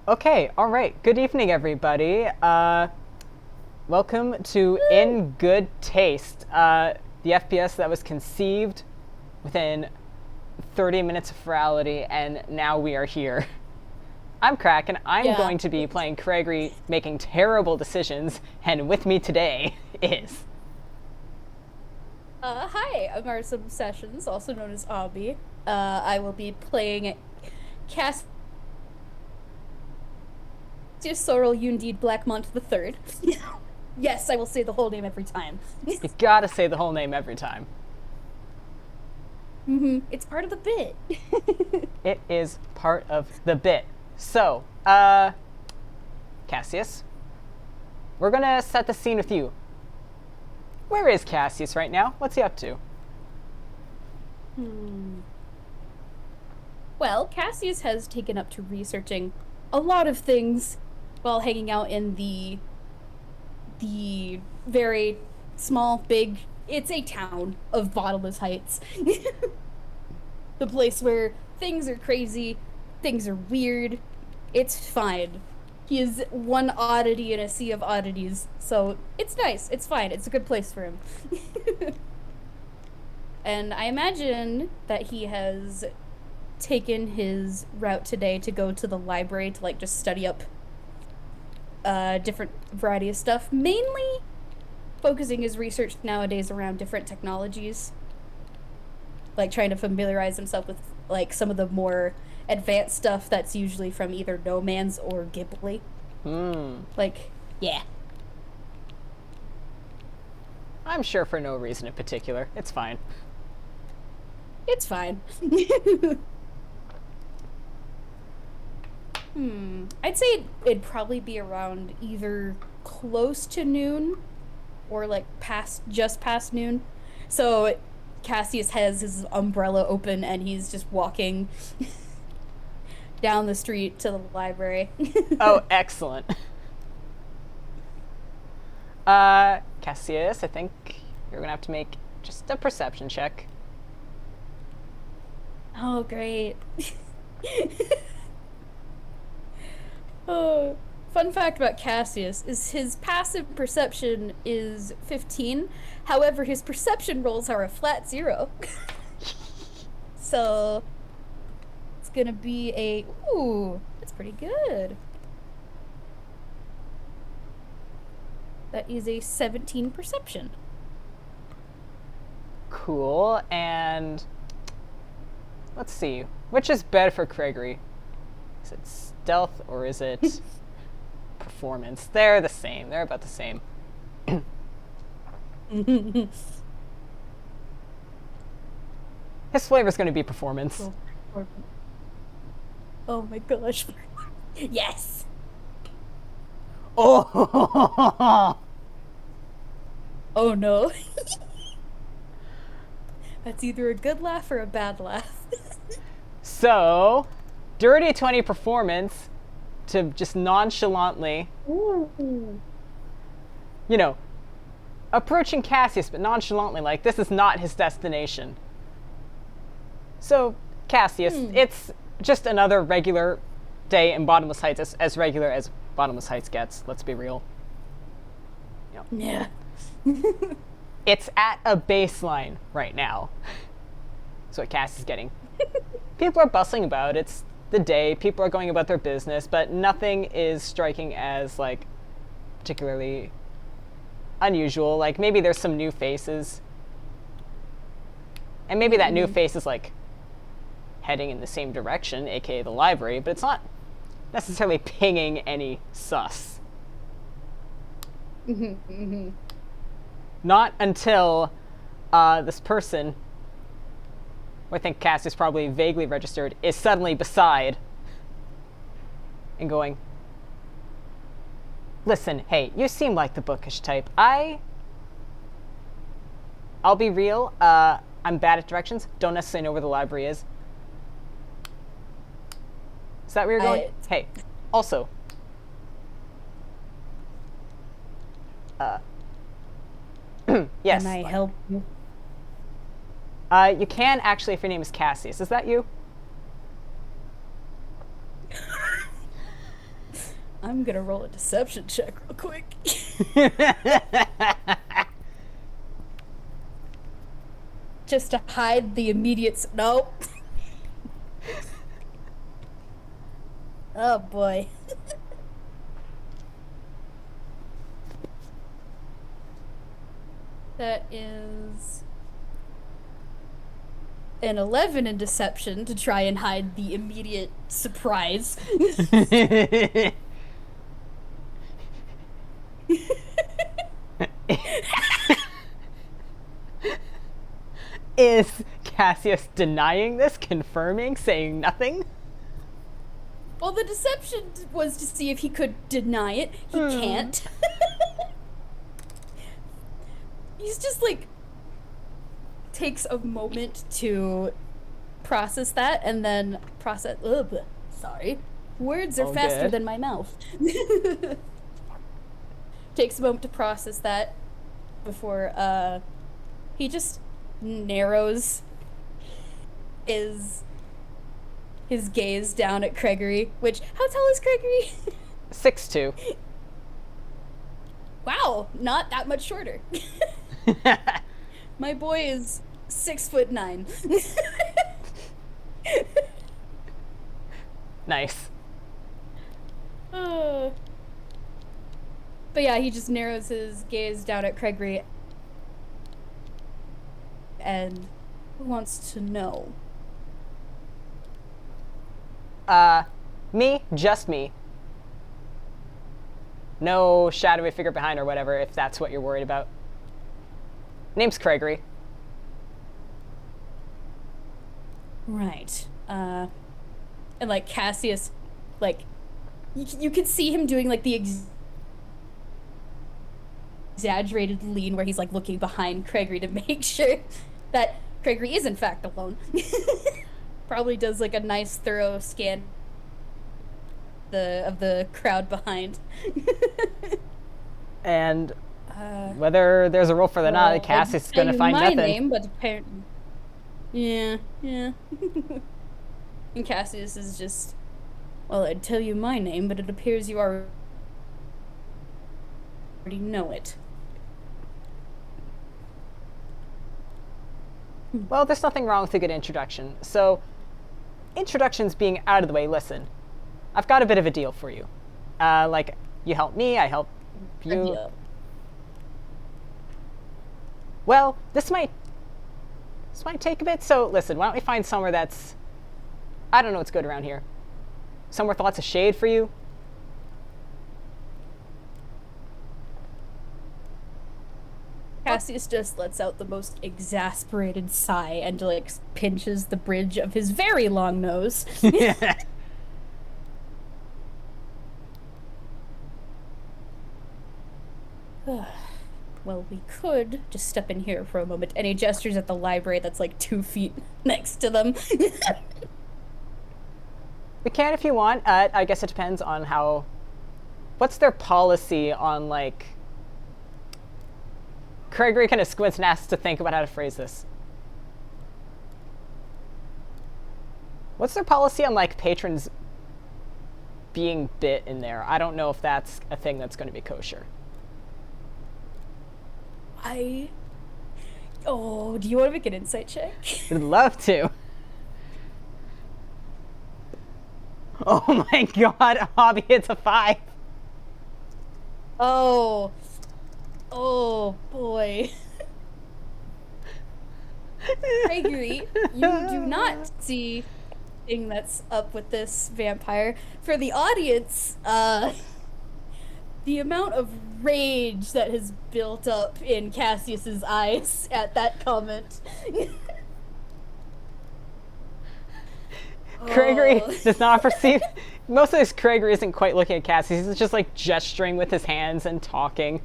Okay, all right. Good evening, everybody. Welcome to In Good Taste, the FPS that was conceived within 30 minutes of virality, and now we are here. I'm Kraken. I'm Yeah. going to be playing Craigory, making terrible decisions, and with me today is... Hi, I'm Arsum Sessions, also known as Obby. I will be playing Cassius Sorrell Yune Blackmont the Third. Yes, I will say the whole name every time. You gotta say the whole name every time. It's part of the bit. It is part of the bit. So, Cassius, we're gonna set the scene with you. Where is Cassius right now? What's he up to? Well, Cassius has taken up to researching a lot of things while hanging out in the very small, big, it's a town of Bottomless Heights. The place where things are crazy, things are weird. It's fine. He is one oddity in a sea of oddities, so it's nice. It's fine. It's a good place for him. And I imagine that he has taken his route today to go to the library to like just study up different variety of stuff, mainly focusing his research nowadays around different technologies, like trying to familiarize himself with like some of the more advanced stuff that's usually from either No Man's or Ghibli. Like, yeah. I'm sure for no reason in particular. It's fine. It's fine. I'd say it'd probably be around either close to noon or like just past noon. So Cassius has his umbrella open and he's just walking down the street to the library. Oh, excellent. Cassius, I think you're gonna have to make just a perception check. Oh, great. Oh, fun fact about Cassius is his passive perception is 15. However, his perception rolls are a flat 0. So it's gonna be a ooh, that's pretty good. That is a 17 perception. Cool, and let's see. Which is better for Craigory? Is it stealth or is it performance? They're the same. They're about the same. His flavor's going to be performance. Oh my gosh. Yes. Oh! Oh no. That's either a good laugh or a bad laugh. So, dirty 20 performance to just nonchalantly, Ooh. you know, approaching Cassius, but nonchalantly, like this is not his destination. So, Cassius, it's just another regular day in Bottomless Heights, as regular as Bottomless Heights gets, let's be real. Yeah. It's at a baseline right now. That's what Cass is getting. People are bustling about. It's the day. People are going about their business, but nothing is striking as, like, particularly unusual. Like, maybe there's some new faces. And maybe that new face is, like, heading in the same direction, aka the library, but it's not necessarily pinging any sus. Not until this person, who I think Cass is probably vaguely registered, is suddenly beside and going, listen, hey, you seem like the bookish type. I'll be real, I'm bad at directions, don't necessarily know where the library is. Is that where you're going? Hey, also, yes. Can I help you? You can actually if your name is Cassius. Is that you? I'm gonna roll a deception check real quick. Just to hide the immediate. Nope. Oh boy. That is an 11 in deception to try and hide the immediate surprise. Is Cassius denying this, confirming, saying nothing? Well, the deception was to see if he could deny it. He can't. He's just like takes a moment to process that and then process. Sorry, words are faster than my mouth. Takes a moment to process that before he just narrows his gaze down at Craigory. Which, how tall is Craigory? 6'2". Wow, not that much shorter. My boy is 6'9". Nice. But yeah, he just narrows his gaze down at Craigory and wants to know. Me, just me. No shadowy figure behind or whatever, if that's what you're worried about. Name's Craigory. Right. And like Cassius, like, you can see him doing like the exaggerated lean where he's like looking behind Craigory to make sure that Craigory is in fact alone. Probably does like a nice thorough scan of the crowd behind. And whether there's a role for the not, Cassius is going to find nothing. My name, but apparently, yeah. And Cassius is just, well, I'd tell you my name, but it appears you already know it. Well, there's nothing wrong with a good introduction. So, introductions being out of the way, listen, I've got a bit of a deal for you. Like, you help me, I help you. Well, this might take a bit, so listen, why don't we find somewhere that's, I don't know what's good around here. Somewhere with lots of shade for you. Cassius just lets out the most exasperated sigh and like pinches the bridge of his very long nose. Well, we could just step in here for a moment. And he gestures at the library that's like 2 feet next to them. We can if you want. I guess it depends on how... What's their policy on, like... Craigory kind of squints and asks to think about how to phrase this. What's their policy on, like, patrons being bit in there? I don't know if that's a thing that's going to be kosher. Oh, do you want to make an insight check? I'd love to. Oh my god, Obby hits a 5. Oh boy. Craigory, you do not see anything that's up with this vampire. For the audience, the amount of rage that has built up in Cassius's eyes at that comment. Craigory does not perceive... Most of this, Craigory isn't quite looking at Cassius. He's just, like, gesturing with his hands and talking.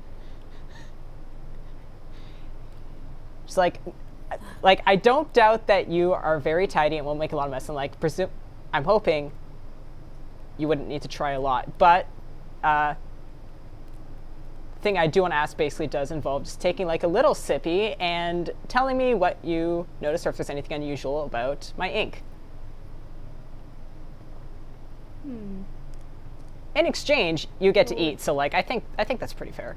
Just like, I don't doubt that you are very tidy and won't make a lot of mess. And, like, I'm hoping you wouldn't need to try a lot. But, thing I do want to ask basically does involve just taking, like, a little sippy and telling me what you notice or if there's anything unusual about my ink. in exchange, you get to eat. So like, I think that's pretty fair.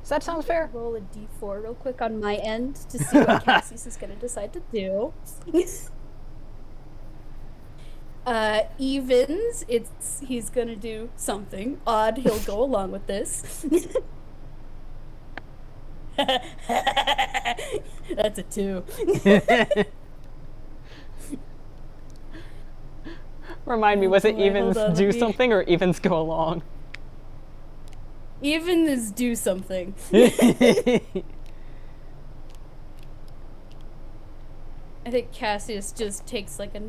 Does that sound fair? Roll a d4 real quick on my end to see what Cassius is going to decide to do. Evens, he's going to do something. Odd, he'll go along with this. That's a 2. Remind me, was it evens do something or evens go along? Even is do something. I think Cassius just takes like a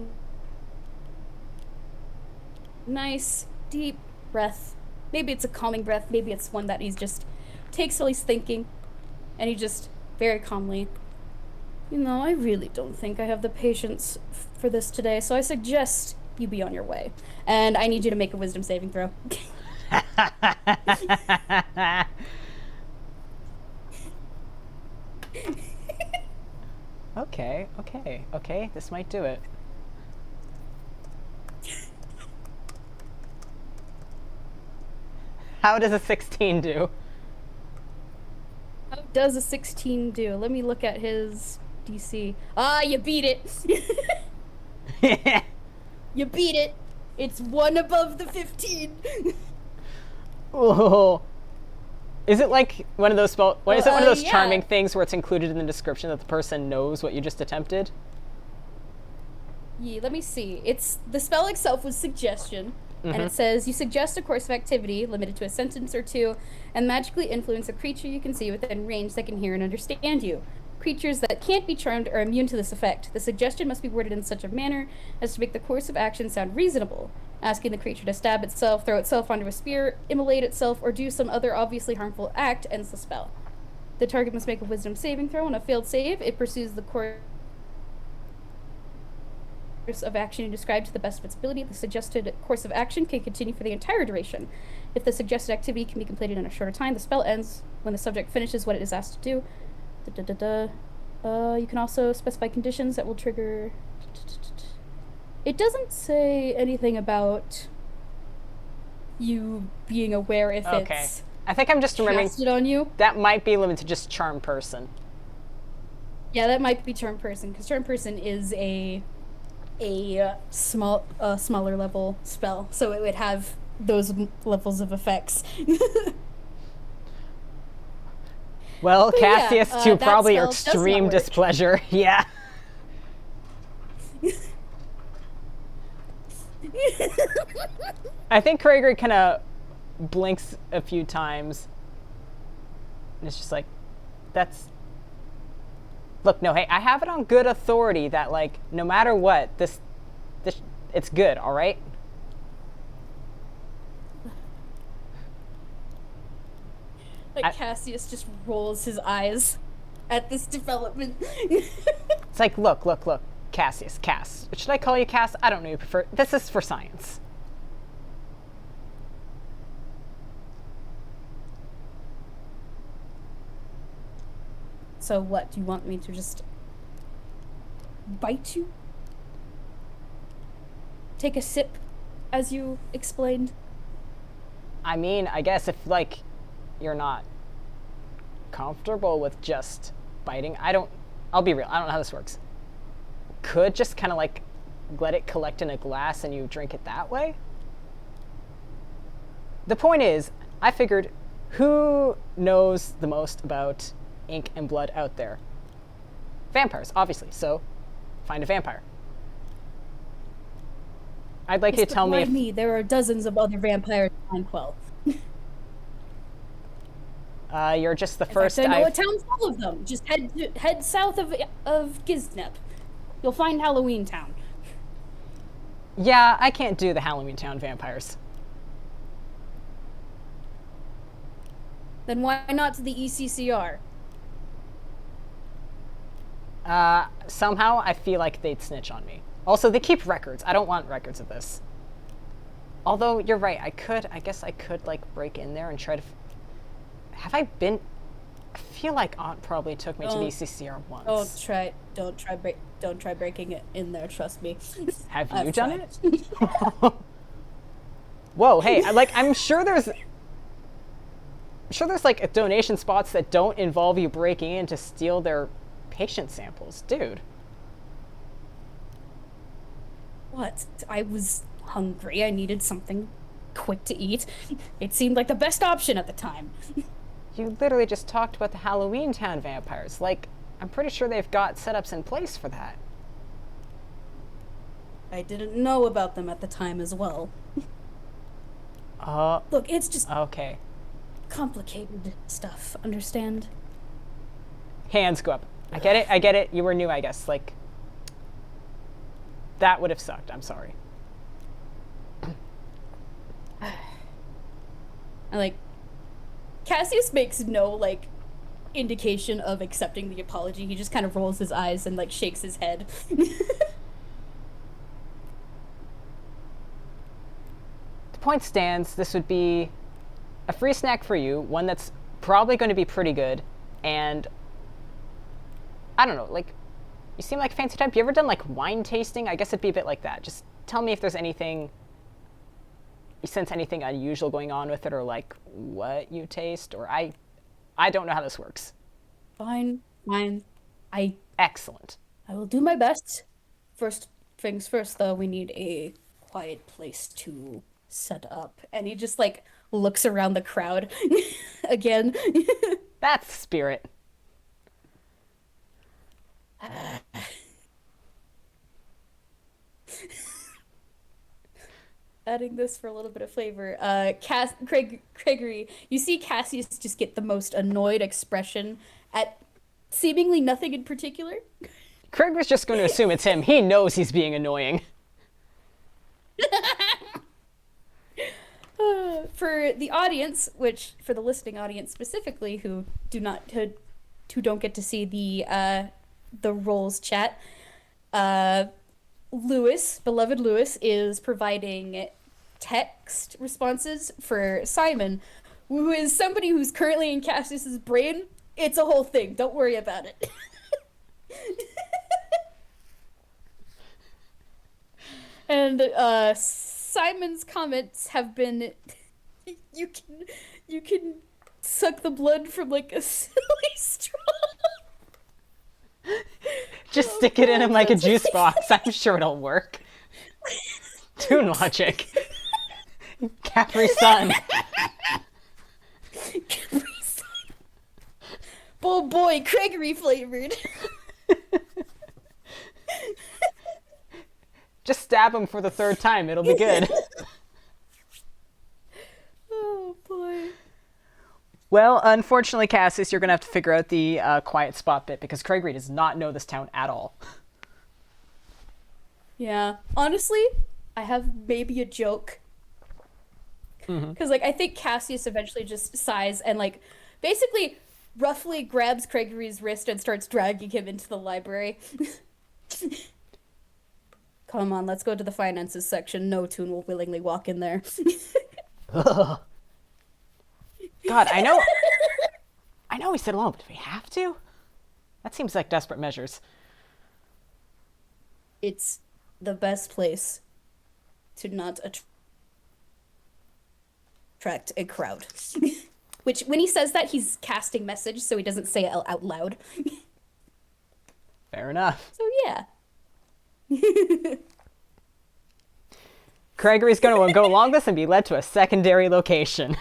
nice deep breath. Maybe it's a calming breath, maybe it's one that he's just takes while he's thinking, and he just very calmly, I really don't think I have the patience for this today, so I suggest you be on your way. And I need you to make a wisdom saving throw. Okay, this might do it. How does a 16 do? How does a 16 do? Let me look at his DC. Ah, you beat it! You beat it! It's 1 above the 15! Oh. Is it like one of those one of those charming things where it's included in the description that the person knows what you just attempted? Yeah, let me see. The spell itself was suggestion, and it says you suggest a course of activity limited to a sentence or 2, and magically influence a creature you can see within range that can hear and understand you. Creatures that can't be charmed are immune to this effect. The suggestion must be worded in such a manner as to make the course of action sound reasonable, asking the creature to stab itself, throw itself onto a spear, immolate itself, or do some other obviously harmful act ends the spell. The target must make a wisdom saving throw. On a failed save, it pursues the course of action described to the best of its ability. The suggested course of action can continue for the entire duration. If the suggested activity can be completed in a shorter time, the spell ends when the subject finishes what it is asked to do. You can also specify conditions that will trigger. It doesn't say anything about you being aware if it's. I think I'm just remembering on you. That might be limited to just charm person. Yeah, that might be charm person, because charm person is a smaller level spell, so it would have those levels of effects. Well, but Cassius, to probably your extreme displeasure. Yeah. I think Craigory kind of blinks a few times. And it's just like, look, no, hey, I have it on good authority that, like, no matter what, this it's good, all right? Like, Cassius just rolls his eyes at this development. It's like, look, Cassius, Cass. Should I call you Cass? I don't know. You prefer. This is for science. So what? Do you want me to just bite you? Take a sip, as you explained? I mean, I guess if, like, you're not comfortable with just biting, I'll be real, I don't know how this works. Could just kind of like let it collect in a glass and you drink it that way? The point is, I figured, who knows the most about ink and blood out there? Vampires, obviously, so find a vampire. I'd like you to tell me if... me, there are dozens of other vampires in Quell. You're just the first. I know a town full of them. Just head south of Giznep. You'll find Halloween Town. Yeah, I can't do the Halloween Town vampires. Then why not to the ECCR? Somehow I feel like they'd snitch on me. Also, they keep records. I don't want records of this. Although, you're right. I guess I could, like, break in there and try to... Have I been... I feel like Aunt probably took me to the ECCR once. Don't try breaking it in there, trust me. Have you done it? Whoa, hey, I'm sure there's like donation spots that don't involve you breaking in to steal their patient samples, dude. What? I was hungry. I needed something quick to eat. It seemed like the best option at the time. You literally just talked about the Halloween Town vampires. Like, I'm pretty sure they've got setups in place for that. I didn't know about them at the time as well. Look, it's just Okay. complicated stuff, understand? Hands go up. I get it. You were new, I guess. Like, that would have sucked. I'm sorry. And Cassius makes no indication of accepting the apology. He just kind of rolls his eyes and shakes his head. The point stands. This would be a free snack for you, one that's probably going to be pretty good, and I don't know, you seem like a fancy type. You ever done wine tasting? I guess it'd be a bit like that. Just tell me if there's anything, you sense anything unusual going on with it, or what you taste, or I don't know how this works. Fine. Excellent. I will do my best. First things first, though, we need a quiet place to set up. And he just looks around the crowd again. That's the spirit. Adding this for a little bit of flavor. Craigory, you see Cassius just get the most annoyed expression at seemingly nothing in particular. Craig was just going to assume it's him. He knows he's being annoying. For the audience, for the listening audience specifically, who don't get to see the roles chat, beloved Lewis, is providing text responses for Simon, who is somebody who's currently in Cassius's brain. It's a whole thing. Don't worry about it. And Simon's comments have been, you can suck the blood from a silly straw. Just stick it in him like a juice box. I'm sure it'll work. Toon logic. Capri Sun. Capri Sun. Oh boy, Craigory flavored. Just stab him for the third time. It'll be good. Oh boy. Well, unfortunately, Cassius, you're going to have to figure out the quiet spot bit, because Craigory does not know this town at all. Yeah. Honestly, I have maybe a joke. Because, I think Cassius eventually just sighs and, basically roughly grabs Craigory's wrist and starts dragging him into the library. Come on, let's go to the finances section. No Toon will willingly walk in there. God, I know we said alone, but do we have to? That seems like desperate measures. It's the best place to not attract a crowd. Which, when he says that, he's casting message, so he doesn't say it out loud. Fair enough. So, yeah. Craigory's going to go along this and be led to a secondary location.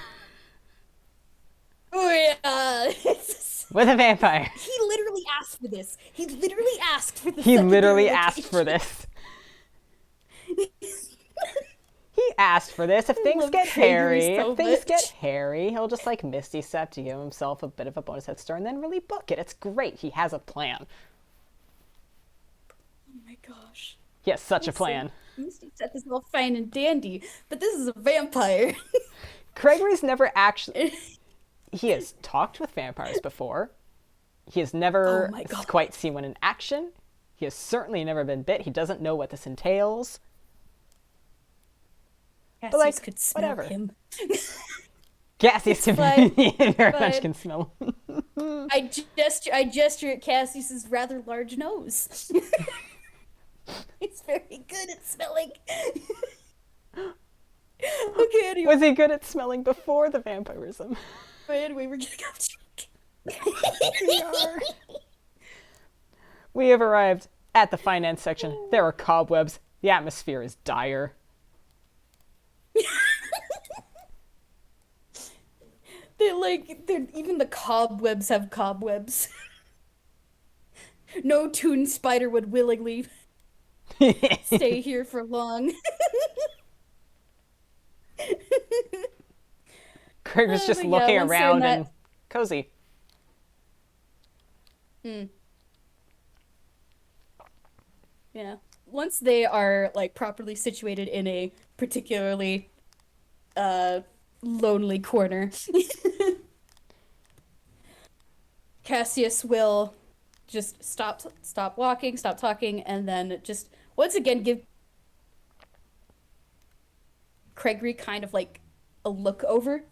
Oh, yeah. With a vampire. He literally asked for this. He literally asked for this. He literally asked for this. He asked for this. If things get hairy, he'll just Misty Step to give himself a bit of a bonus head start and then really book it. It's great. He has a plan. Oh my gosh. He has such a plan. Misty Step is all fine and dandy, but this is a vampire. Craigory's never actually... He has talked with vampires before. He has never quite seen one in action. He has certainly never been bit. He doesn't know what this entails. Cassius could smell him. Cassius very much can smell him. I gesture at Cassius's rather large nose. It's very good at smelling. Okay, Okay, anyway. Was he good at smelling before the vampirism? But anyway, we're getting off track. We are. We have arrived at the finance section. There are cobwebs. The atmosphere is dire. Even the cobwebs have cobwebs. No toon spider would willingly stay here for long. Craig was just but looking once they're in around that- and cozy. Yeah. Once they are like properly situated in a particularly lonely corner, Cassius will just stop walking, stop talking, and then just once again give Craigory kind of like a look over.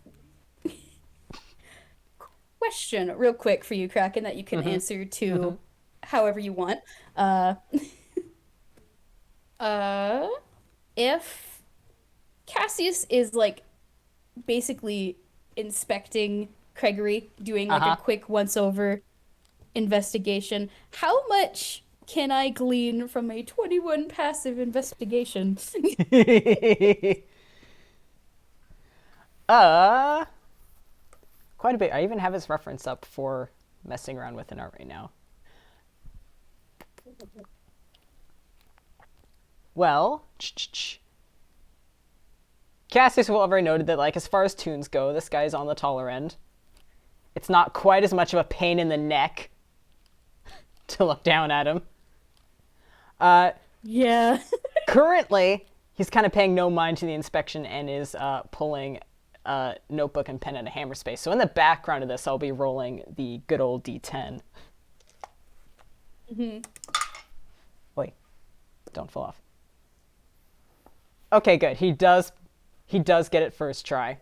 Question real quick for you, Kraken, that you can answer to however you want. If Cassius is like basically inspecting Craigory, doing like a quick once-over investigation, how much can I glean from a 21 passive investigation? Quite a bit. I even have his reference up for messing around with an art right now. Well, Cassius will have already noted that, like, as far as toons go, this guy's on the taller end. It's not quite as much of a pain in the neck to look down at him. Yeah. Currently, he's kind of paying no mind to the inspection and is pulling a notebook and pen and a hammer space. So in the background of this, I'll be rolling the good old D10. Wait, don't fall off. Okay, good. He does get it first try.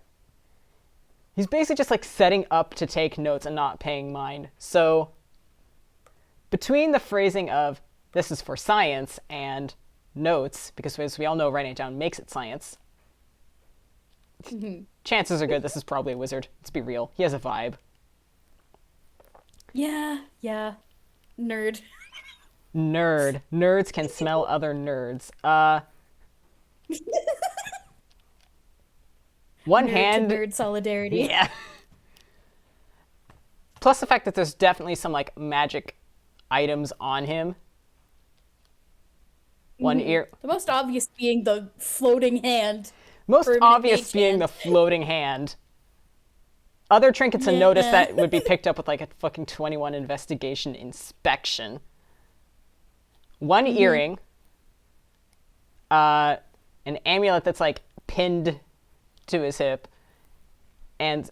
He's basically just like setting up to take notes and not paying mind. So between the phrasing of this is for science and notes, because as we all know, writing it down makes it science, chances are good this is probably a wizard. Let's be real. He has a vibe. Yeah. Nerd. Nerd. Nerds can smell other nerds. One Nerd hand. to nerd solidarity. Yeah. Plus the fact that there's definitely some like magic items on him. One ear. The most obvious being the floating hand. Most permanent obvious mage being hand. the floating hand. Other trinkets to notice that would be picked up with like a fucking 21 investigation inspection. One earring. An amulet that's like pinned to his hip. And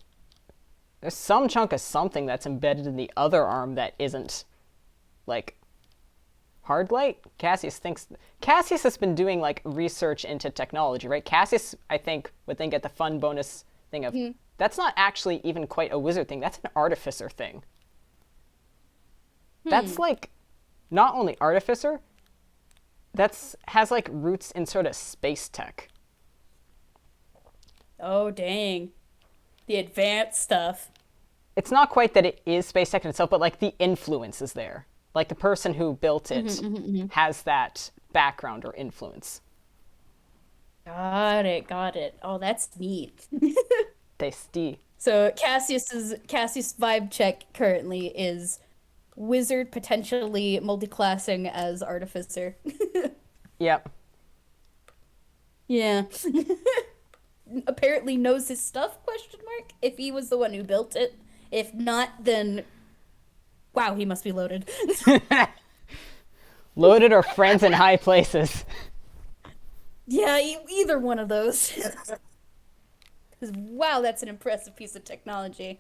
there's some chunk of something that's embedded in the other arm that isn't like hard light. Cassius has been doing like research into technology, right? Cassius, I think, would think at the fun bonus thing of that's not actually even quite a wizard thing. That's an artificer thing. That's like not only artificer, has like roots in sort of space tech. Oh, dang. The advanced stuff. It's not quite that it is space tech in itself, but like the influence is there. Like the person who built it has that background or influence. Got it. Oh, that's neat. Tasty. So Cassius vibe check currently is wizard, potentially multi-classing as artificer. Yep. Yeah. Apparently knows his stuff, question mark, if he was the one who built it. If not, then wow, he must be loaded. Loaded or friends in high places. Yeah, either one of those. 'Cause wow, that's an impressive piece of technology.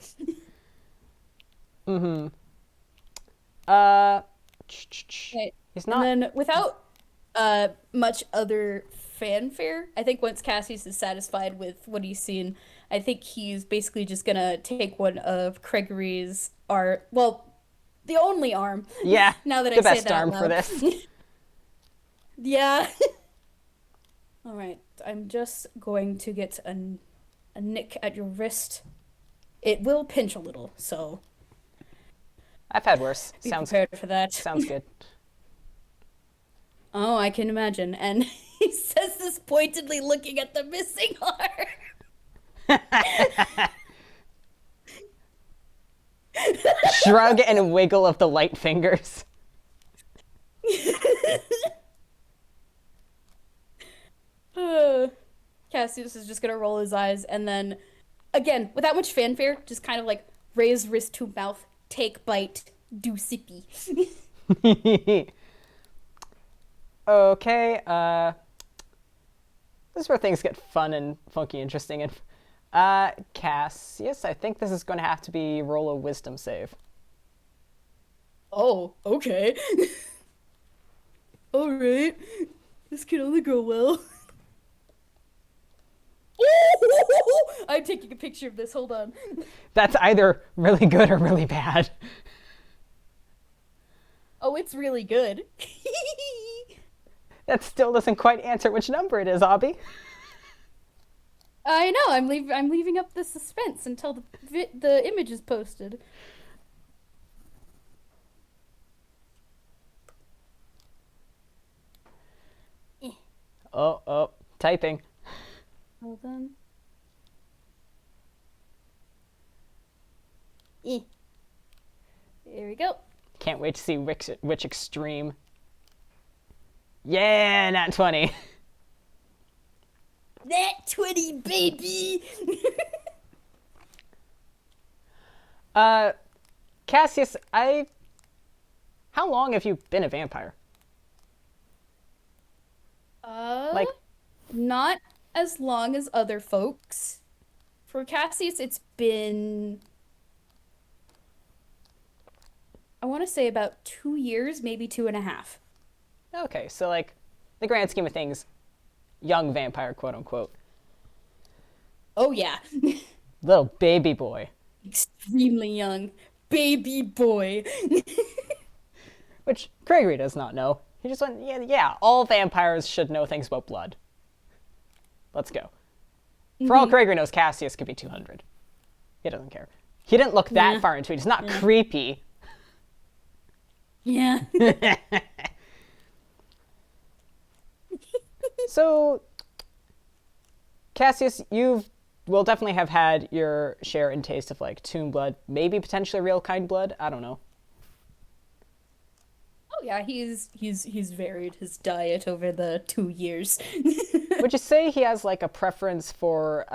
He's not. And then without much other fanfare, I think once Cassius is satisfied with what he's seen, I think he's basically just gonna take one of Craigory's art. Well, the only arm. Yeah. Now that the I say best that out arm for loud. this. Yeah. All right, I'm just going to get a nick at your wrist. It will pinch a little, so I've had worse. be Sounds prepared for that. sounds good. Oh, I can imagine. And he says this pointedly looking at the missing arm. Shrug and a wiggle of the light fingers. Cassius is just gonna roll his eyes and then, again, without much fanfare, just kind of like raise wrist to mouth, take bite, do sippy. Okay, this is where things get fun and funky, interesting, and Cassius, I think this is going to have to be roll a wisdom save. Oh, okay. All right. This can only go well. I'm taking a picture of this. Hold on. That's either really good or really bad. Oh, it's really good. That still doesn't quite answer which number it is, Obby. I know. I'm leaving up the suspense until the image is posted. Oh, typing. Hold on. Here we go. Can't wait to see which extreme. Yeah, not 20. That 20, baby! Cassius, how long have you been a vampire? Like, Not as long as other folks. For Cassius, it's been, I want to say about 2 years, maybe 2.5. okay, so like, the grand scheme of things, young vampire, quote unquote. Oh yeah. Little baby boy. Extremely young. Baby boy. Which Craigory does not know. He just went, yeah, all vampires should know things about blood. Let's go. For all Craigory knows, Cassius could be 200. He doesn't care. He didn't look that far into it. He's not creepy. Yeah. So, Cassius, you will definitely have had your share and taste of like toon blood, maybe potentially real kind blood. I don't know. Oh yeah, he's varied his diet over the 2 years. Would you say he has like a preference for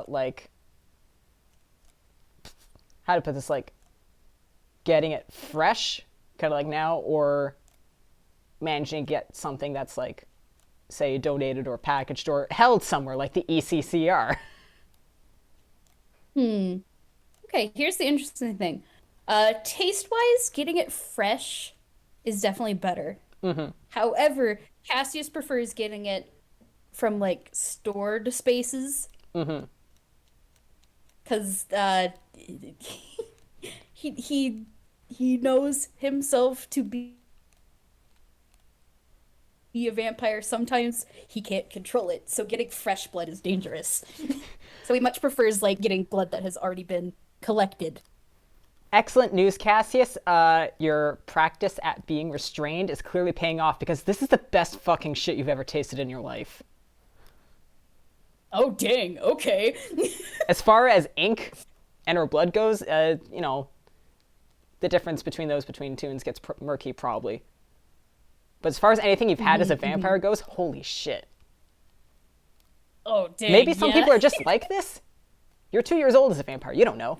like, how to put this, like getting it fresh, kind of like now, or managing to get something that's like, say, donated or packaged or held somewhere like the ECCR? Okay, here's the interesting thing. Taste-wise, getting it fresh is definitely better. However, Cassius prefers getting it from like stored spaces. Because he knows himself to be a vampire. Sometimes he can't control it, so getting fresh blood is dangerous. So he much prefers like getting blood that has already been collected. Excellent news, Cassius. Your practice at being restrained is clearly paying off, because this is the best fucking shit you've ever tasted in your life. Oh dang, okay. As far as ink and or blood goes, you know, the difference between those between toons gets murky probably. But as far as anything you've had as a vampire goes, holy shit. Oh dang. Maybe some yeah. people are just like this. You're 2 years old as a vampire. You don't know.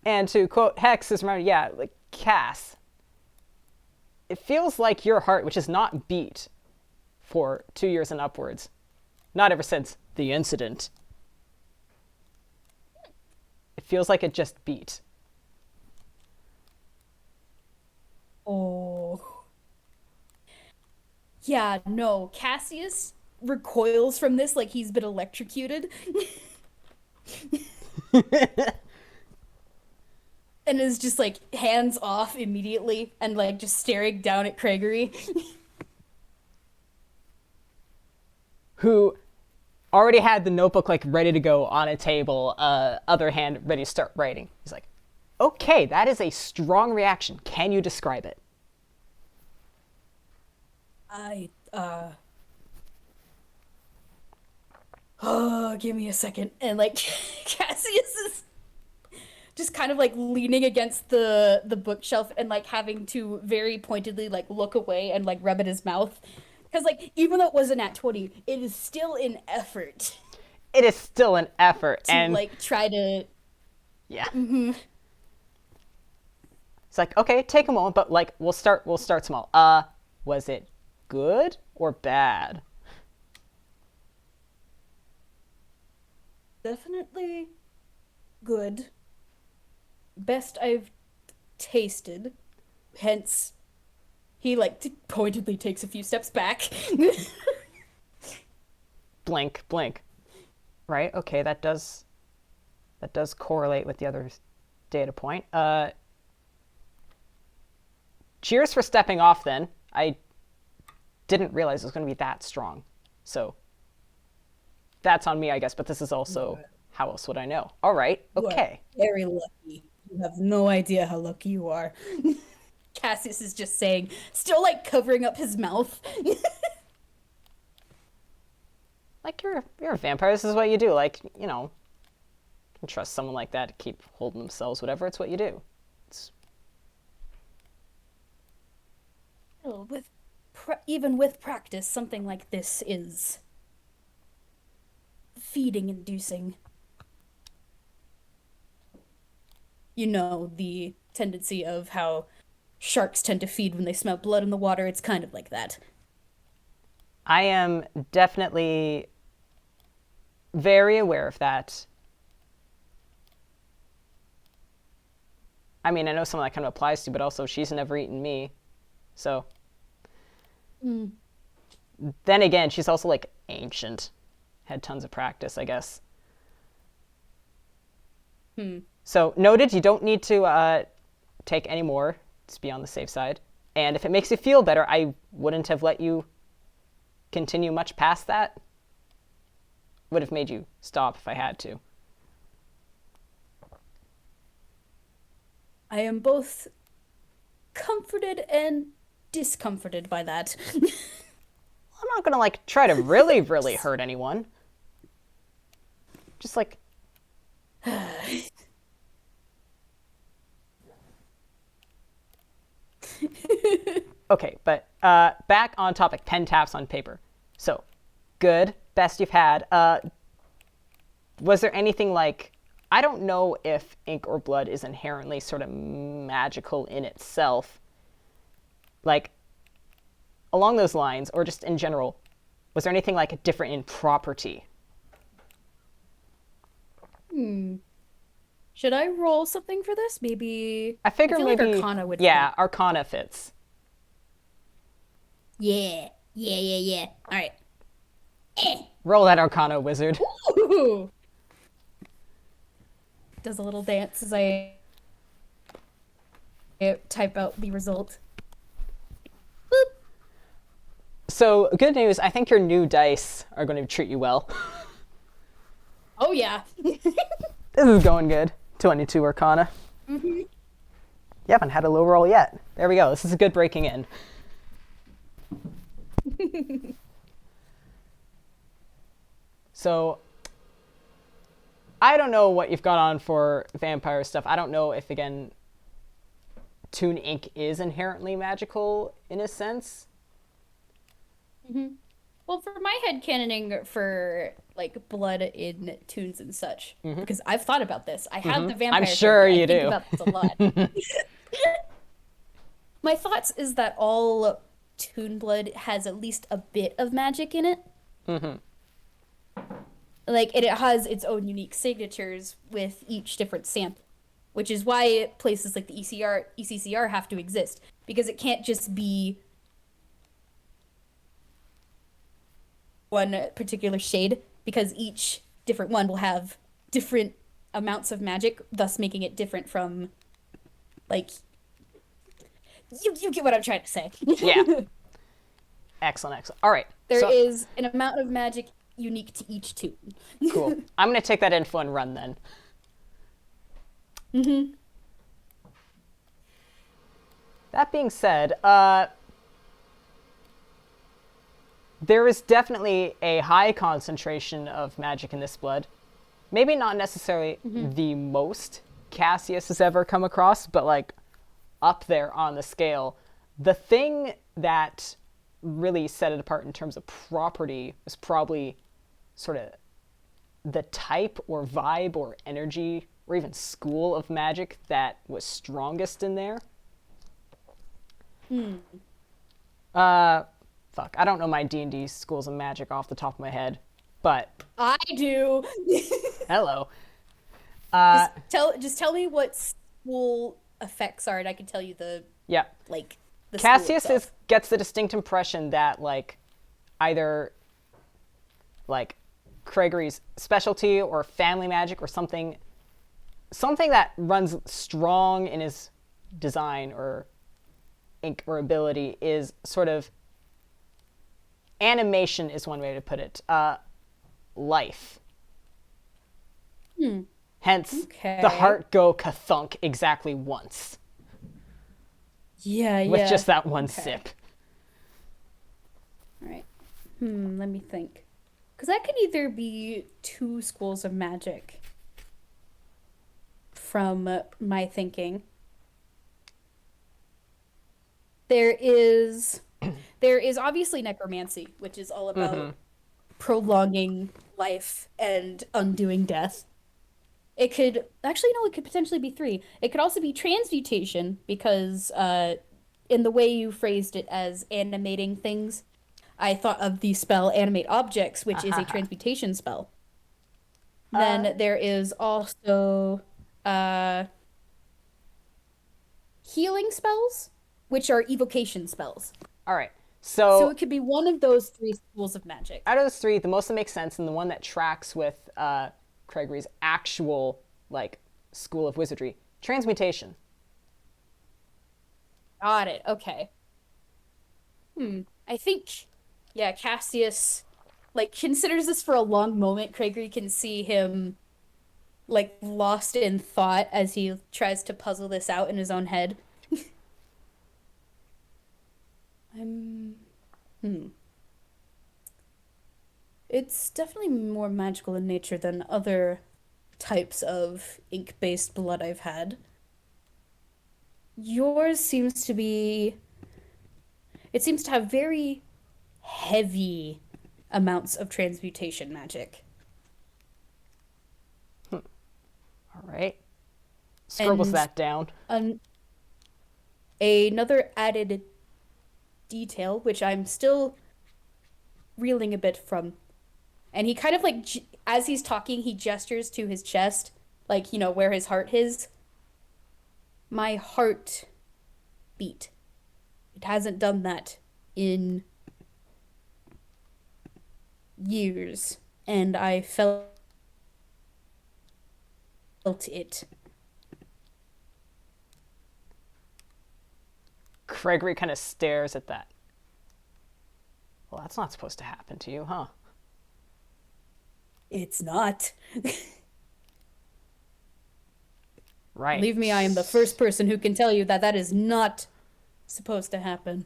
And to quote Hex, is remember, yeah, like Cass. It feels like your heart, which has not beat for 2 years and upwards, not ever since the incident. It feels like it just beat. Oh. Yeah, no. Cassius recoils from this like he's been electrocuted. And is just like hands off immediately and like just staring down at Craigory. who already had the notebook like ready to go on a table, other hand ready to start writing. He's like, okay, that is a strong reaction. Can you describe it? Oh, give me a second. And like Cassius is just kind of like leaning against the bookshelf and like having to very pointedly like look away and like rub at his mouth. Because like even though it was a nat 20, it is still an effort. It is still an effort to and like try to yeah. Mm-hmm. It's like, okay, take a moment, but like we'll start small. Was it good or bad? Definitely good. Best I've tasted. Hence, he like pointedly takes a few steps back. Blink, blink. Right? Okay, that does correlate with the other data point. Cheers for stepping off then. I didn't realize it was going to be that strong. So that's on me, I guess, but this is also how else would I know? All right, okay. You are very lucky. You have no idea how lucky you are. Cassius is just saying, still like covering up his mouth. Like you're a vampire. This is what you do. Like, you know, you can trust someone like that to keep holding themselves, whatever. It's what you do. It's... Well, even with practice, something like this is feeding inducing. You know, the tendency of how sharks tend to feed when they smell blood in the water. It's kind of like that. I am definitely very aware of that. I mean, I know someone that kind of applies to, but also she's never eaten me. So. Then again, she's also like ancient. Had tons of practice, I guess. So noted, you don't need to take any more. Just be on the safe side. And if it makes you feel better, I wouldn't have let you continue much past that. Would have made you stop if I had to. I am both comforted and discomforted by that. I'm not gonna like try to really, really hurt anyone. Just like... Okay, but back on topic, pen taps on paper. So, good, best you've had. Was there anything like, I don't know if ink or blood is inherently sort of magical in itself. Like, along those lines, or just in general, was there anything like different in property? Should I roll something for this? Maybe... I figure maybe... like Arcana would Yeah, fit. Arcana fits. Yeah. All right. Roll that Arcana, wizard. Ooh. Does a little dance as I type out the result. Boop. So, good news, I think your new dice are going to treat you well. Oh, yeah. This is going good. 22 Arcana. You haven't had a low roll yet. There we go. This is a good breaking in. So, I don't know what you've got on for vampire stuff. I don't know if, again, Toon ink is inherently magical in a sense. Well, for my headcanoning for like blood in tunes and such, because I've thought about this. I have the vampire. I'm sure thing. you I think do. about this a lot. My thoughts is that all toon blood has at least a bit of magic in it. Like it has its own unique signatures with each different sample, which is why places like the ECCR have to exist, because it can't just be one particular shade, because each different one will have different amounts of magic, thus making it different from, like, you get what I'm trying to say. Yeah. Excellent. All right. There So, is an amount of magic unique to each toon. cool. I'm going to take that info and run then. Mm-hmm. That being said, there is definitely a high concentration of magic in this blood. Maybe not necessarily the most Cassius has ever come across, but like up there on the scale. The thing that really set it apart in terms of property was probably sort of the type or vibe or energy or even school of magic that was strongest in there. Fuck, I don't know my D&D schools of magic off the top of my head, but I do. hello. Just tell me what school effects are, and I can tell you the Yeah. like the school Cassius itself. gets the distinct impression that like either like Craigory's specialty or family magic or something that runs strong in his design or ink or ability is sort of animation is one way to put it. Life. Hence Okay. the heart go kathunk exactly once Yeah, with just that one Okay. sip. All right. Let me think. Because that could either be two schools of magic from my thinking. There is obviously necromancy, which is all about prolonging life and undoing death. It could actually no, it could potentially be three. It could also be transmutation because in the way you phrased it as animating things, I thought of the spell animate objects, which is a transmutation spell. Then there is also healing spells, which are evocation spells. All right. So So it could be one of those three schools of magic. out of those three, the most that makes sense and the one that tracks with Craigory's actual like school of wizardry, transmutation. Got it. Okay. I think, yeah, Cassius like considers this for a long moment. Craigory can see him like lost in thought as he tries to puzzle this out in his own head. It's definitely more magical in nature than other types of ink-based blood I've had. Yours seems to be. It seems to have very heavy amounts of transmutation magic. All right. Scribbles And that down. Another added detail, which I'm still reeling a bit from. And he kind of like, as he's talking, he gestures to his chest, like, you know, where his heart is. My heart beat. It hasn't done that in years. And I felt it. Craigory kind of stares at that. Well, that's not supposed to happen to you, huh? It's not. Right. Believe me, I am the first person who can tell you that that is not supposed to happen.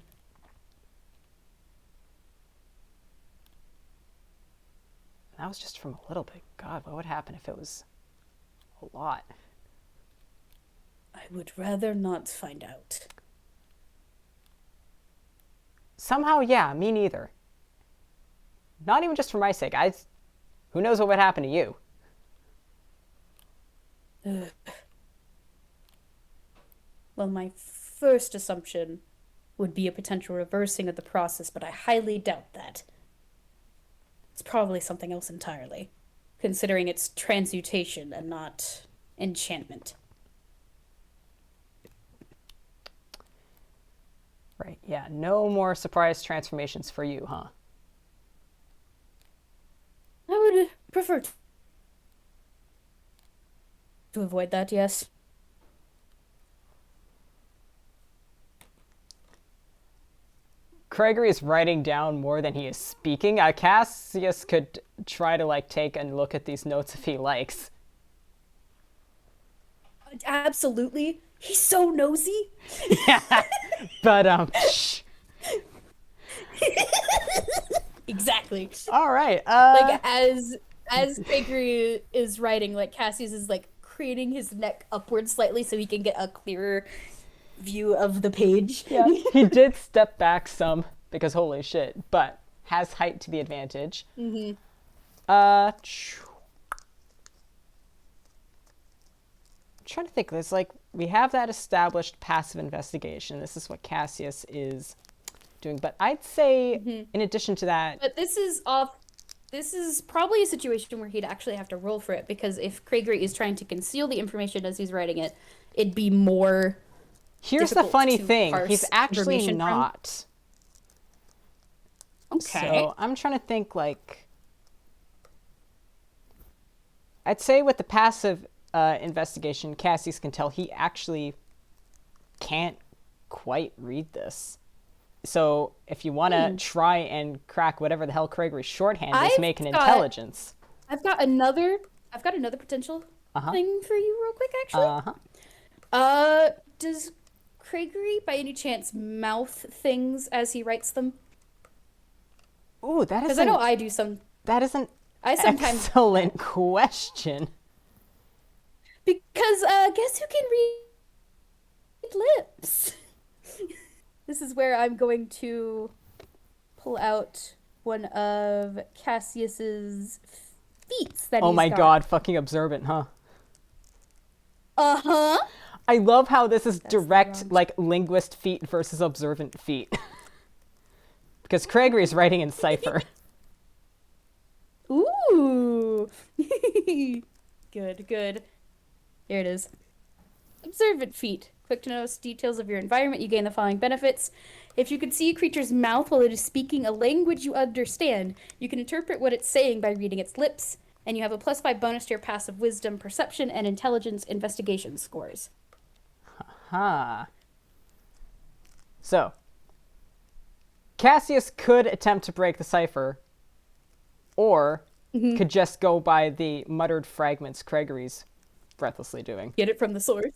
That was just from a little bit. God, what would happen if it was a lot? I would rather not find out. Somehow, yeah, me neither. Not even just for my sake. Who knows what would happen to you? Well, my first assumption would be a potential reversing of the process, but I highly doubt that. It's probably something else entirely, considering it's transmutation and not enchantment. Right, yeah. No more surprise transformations for you, huh? I would prefer to avoid that, yes. Craigory is writing down more than he is speaking. Cassius could try to, like, take a look at these notes if he likes. Absolutely. He's so nosy. Yeah, but, shh. Exactly. All right, Like, as Craigory is writing, like, Cassius is, like, craning his neck upwards slightly so he can get a clearer view of the page. Yeah, he did step back some, because holy shit, but has height to the advantage. Mm-hmm. I'm trying to think. There's like, we have that established passive investigation. This is what Cassius is doing. But I'd say, in addition to that... But this is probably a situation where he'd actually have to roll for it, because if Craigory is trying to conceal the information as he's writing it, it'd be more... Here's the funny thing. He's actually not. Okay. So I'm trying to think, like... I'd say with the passive investigation, Cassius can tell he actually can't quite read this. So if you want to try and crack whatever the hell Craigory's shorthand is, make an intelligence. I've got another potential thing for you real quick, actually. Does Craigory by any chance mouth things as he writes them? Ooh, that is... Because I know I do some... That is an excellent question. Because guess who can read lips? This is where I'm going to pull out one of Cassius's feats that he's got. Oh my god, fucking observant, huh? Uh-huh. I love how this is direct, like, linguist feat versus observant feat. Because Craigory is writing in cipher. Ooh. Good. Here it is. Observant feat. Quick to notice details of your environment. You gain the following benefits. If you can see a creature's mouth while it is speaking a language you understand, you can interpret what it's saying by reading its lips, and you have a +5 bonus to your passive wisdom, perception, and intelligence investigation scores. So, Cassius could attempt to break the cipher, or could just go by the muttered fragments Craigory's breathlessly doing. Get it from the source.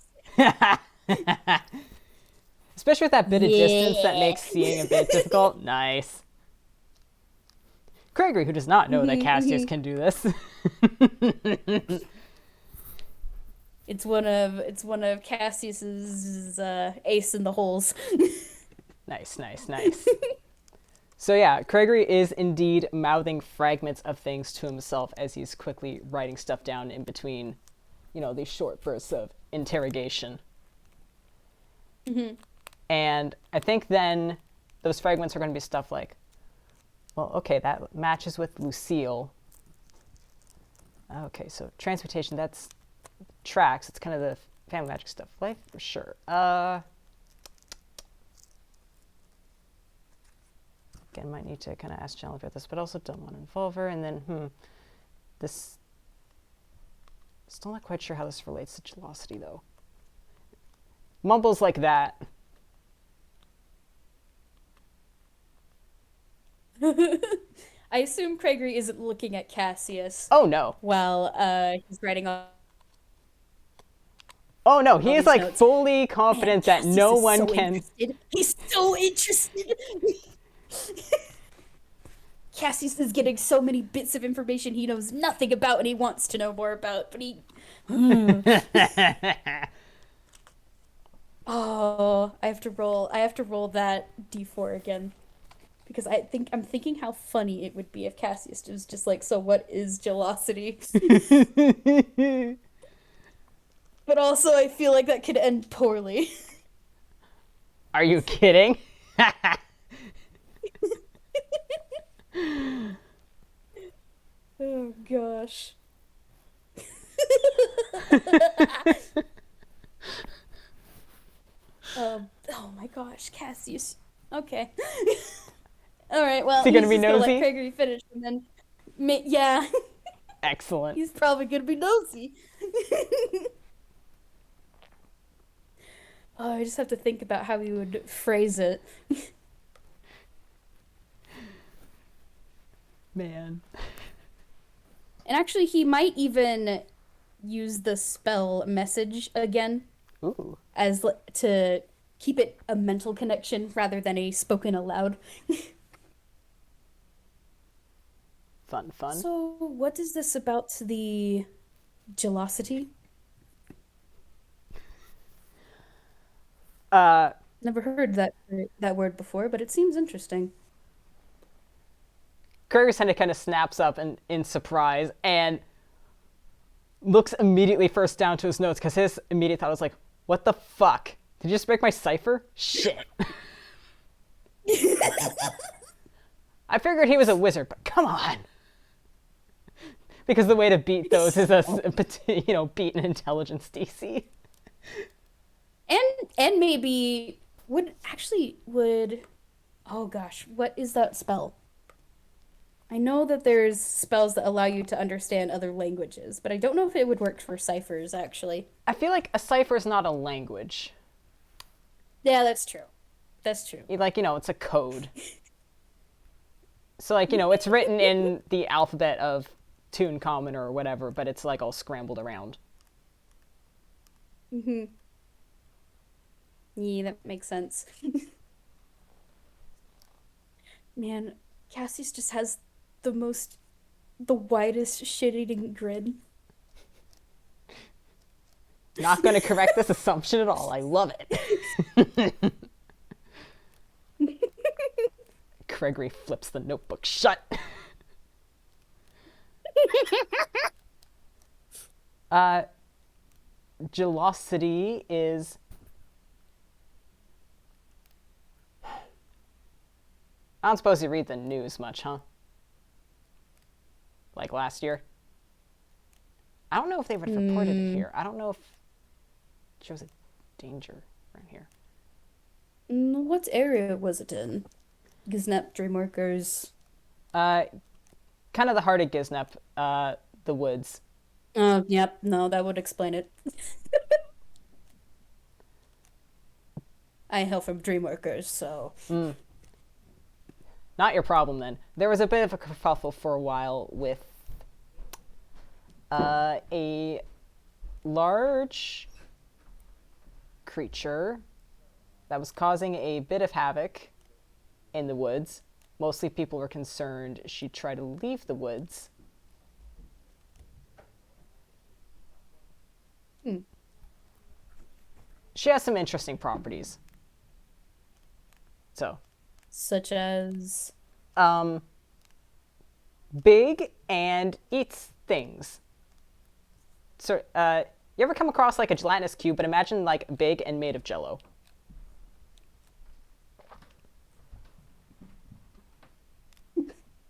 Especially with that bit of distance that makes seeing a bit difficult. Nice. Craigory, who does not know that Cassius can do this. It's one of Cassius's ace in the holes. Nice. So yeah, Craigory is indeed mouthing fragments of things to himself as he's quickly writing stuff down in between, these short bursts of interrogation. And I think then those fragments are going to be stuff like, well, okay, that matches with Lucille. Okay, so transmutation, that's tracks. It's kind of the family magic stuff. Life, for sure. Again, might need to kind of ask Chandler about this, but also don't want to involve her. And then, this... Still not quite sure how this relates to gelosity, though. Mumbles like that. I assume Craigory isn't looking at Cassius. Oh, no. While he's writing on... Oh, no, he is, like, notes. fully confident that no one can... Interested. He's so interested! Cassius is getting so many bits of information he knows nothing about and he wants to know more about, but he... Oh, I have to roll that D4 again. Because I'm thinking how funny it would be if Cassius was just like, so what is gelosity? But also I feel like that could end poorly. Are you kidding? Oh gosh. Oh my gosh, Cassius. Okay. All right, well, is he gonna be gonna nosy? let Craigory finish, and then, yeah. Excellent. He's probably gonna be nosy. Oh, I just have to think about how he would phrase it. Man. And actually, he might even use the spell message again Ooh. to keep it a mental connection rather than a spoken aloud. Fun. So, what is this about the gelosity? Never heard that word before, but it seems interesting. Craigory's kind of snaps up in surprise and looks immediately first down to his notes because his immediate thought was like, what the fuck? Did you just break my cipher? Shit. I figured he was a wizard, but come on. Because the way to beat those is beat an intelligence DC. And maybe would oh gosh, what is that spell? I know that there's spells that allow you to understand other languages, but I don't know if it would work for ciphers actually. I feel like a cipher is not a language. Yeah, that's true. That's true. It's a code. So it's written in the alphabet of Toonkind or whatever, but it's all scrambled around. Yeah, that makes sense. Man, Cassius just has the widest shit-eating grin. Not going to correct this assumption at all. I love it. Craigory flips the notebook shut. Gelosity is... I don't suppose you read the news much, huh? Like last year? I don't know if they would have reported it here. I don't know if it shows a danger around here. What area was it in? Giznep, Dreamworkers. Kind of the heart of Giznep, the woods. Oh, yep. No, that would explain it. I hail from Dreamworkers, so... Not your problem, then. There was a bit of a kerfuffle for a while with a large creature that was causing a bit of havoc in the woods. Mostly people were concerned she'd try to leave the woods. She has some interesting properties. So... Such as? Big and eats things. So, you ever come across a gelatinous cube, but imagine big and made of Jello?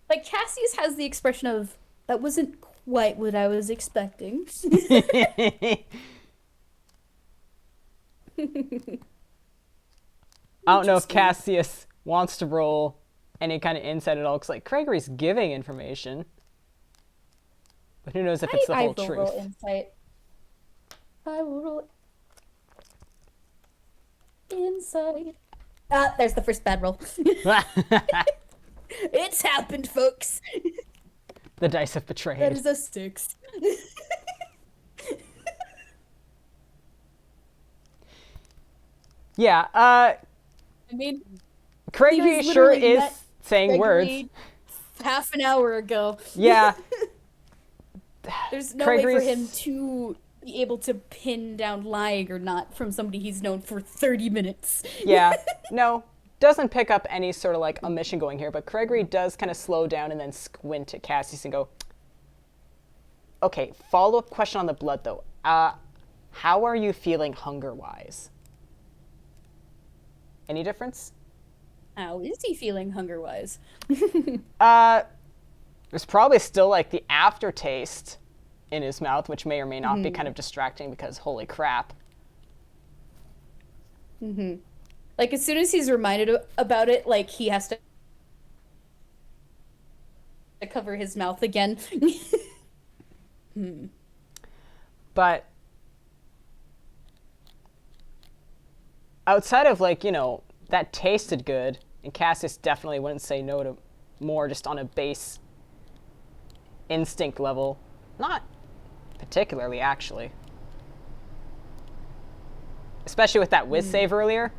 Cassius has the expression of, that wasn't quite what I was expecting. I don't know if Cassius wants to roll any kind of insight at all, because Craigory's giving information. But who knows if it's the whole truth. I will roll insight. I will roll insight. There's the first bad roll. It's happened, folks. The dice have betrayed. That is a 6. Yeah, I mean... Craigory sure is saying Craigory words. Half an hour ago. Yeah. There's no way for him to be able to pin down lying or not from somebody he's known for 30 minutes. Yeah. No. Doesn't pick up any sort of omission going here, but Craigory does kind of slow down and then squint at Cassius and go, okay, follow-up question on the blood, though. How are you feeling hunger-wise? Any difference? How is he feeling hunger-wise? There's probably still the aftertaste in his mouth, which may or may not be kind of distracting because holy crap. As soon as he's reminded about it, he has to cover his mouth again. But outside of that tasted good, and Cassius definitely wouldn't say no to more just on a base instinct level, not particularly, actually. Especially with that whiz save earlier.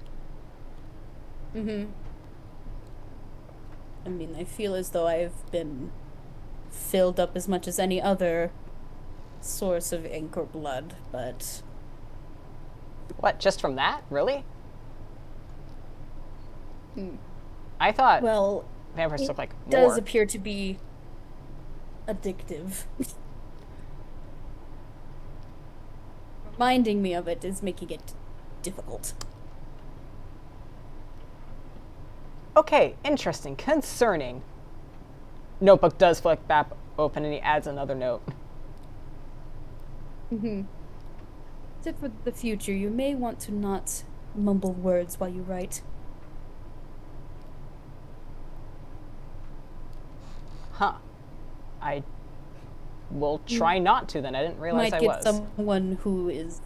Mm-hmm. I mean, I feel as though I've been filled up as much as any other source of ink or blood, but... What, just from that? Really? I thought Well, vampires it look like more. does appear to be addictive. Reminding me of it is making it difficult. Okay, interesting, concerning. Notebook does flick back open and he adds another note. Mm-hmm. Except for the future, you may want to not mumble words while you write. Huh. I will try not to then. I didn't realize I was. Someone who is...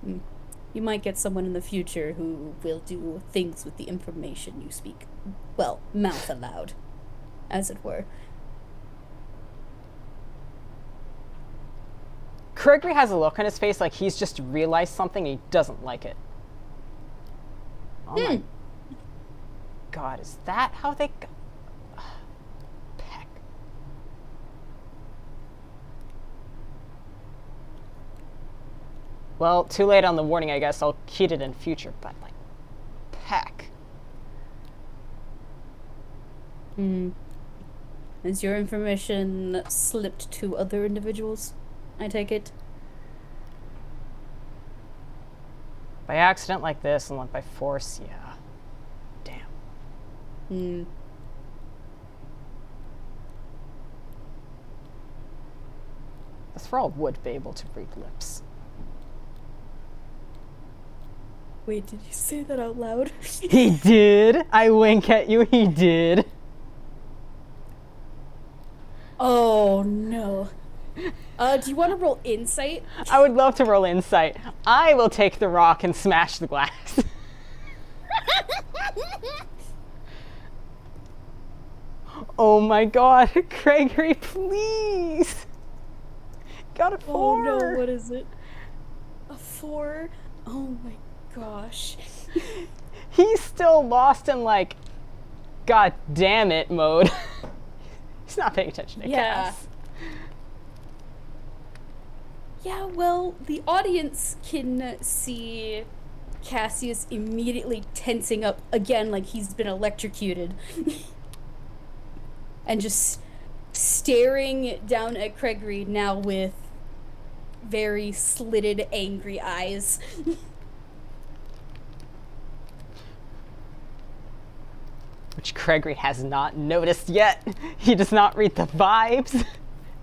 You might get someone in the future who will do things with the information you speak. Well, mouth aloud, as it were. Craigory has a look on his face like he's just realized something and he doesn't like it. Oh my god, is that how they... Peck. Well, too late on the warning, I guess. I'll heed it in future, but like... Peck. Has your information slipped to other individuals, I take it? By accident like this and like by force, yeah. Damn. The Thrall would be able to read lips. Wait, did you say that out loud? He did! I wink at you, he did. Oh, no. Do you want to roll insight? I would love to roll insight. I will take the rock and smash the glass. Oh my god, Craigory, please! Got a 4! Oh no, what is it? A 4? Oh my gosh. He's still lost in like, god damn it mode. He's not paying attention to Cass. Yeah, well, the audience can see Cassius immediately tensing up again like he's been electrocuted. And just staring down at Craigory now with very slitted, angry eyes. Which Craigory has not noticed yet. He does not read the vibes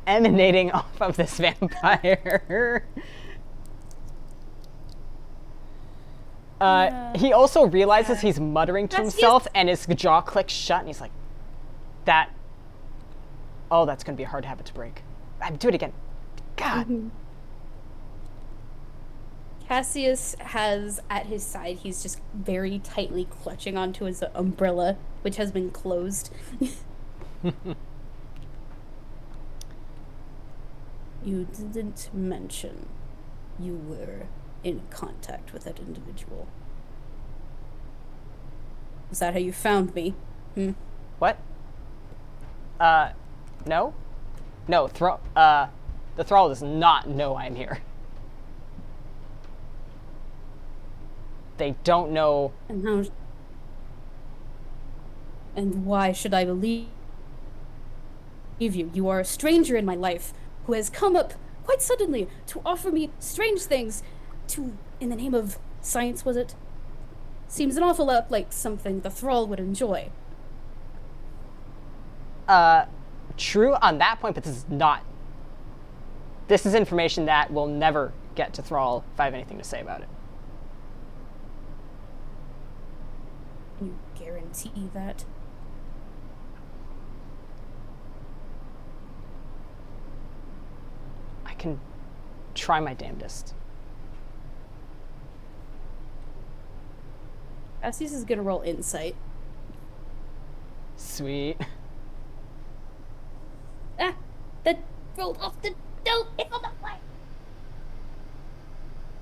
emanating off of this vampire. He also realizes he's muttering to himself and his jaw clicks shut and he's like, that... Oh, that's going to be a hard habit to break. Do it again. God. Cassius has at his side, he's just very tightly clutching onto his umbrella, which has been closed. You didn't mention you were in contact with that individual. Is that how you found me? What? No? No, the Thrall does not know I'm here. They don't know. And why should I believe you? You are a stranger in my life who has come up quite suddenly to offer me strange things in the name of science, was it? Seems an awful lot like something the Thrall would enjoy. True on that point, but this is not. This is information that will never get to Thrall if I have anything to say about it. You guarantee that? I can try my damnedest. Cassius is gonna roll insight. Sweet. That rolled off the... No, it's on the floor.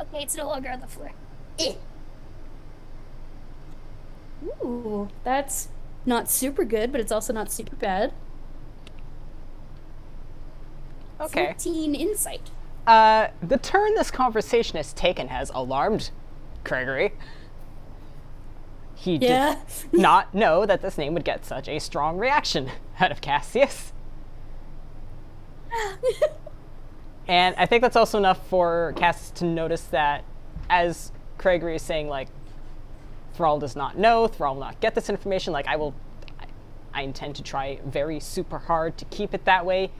Okay, it's no longer on the floor. Ooh, that's not super good, but it's also not super bad. Okay. 14 insight. The turn this conversation has taken has alarmed Craigory. He did not know that this name would get such a strong reaction out of Cassius. And I think that's also enough for Cassius to notice that as Craigory is saying, like, Thrall does not know, Thrall will not get this information, like, I intend to try very super hard to keep it that way.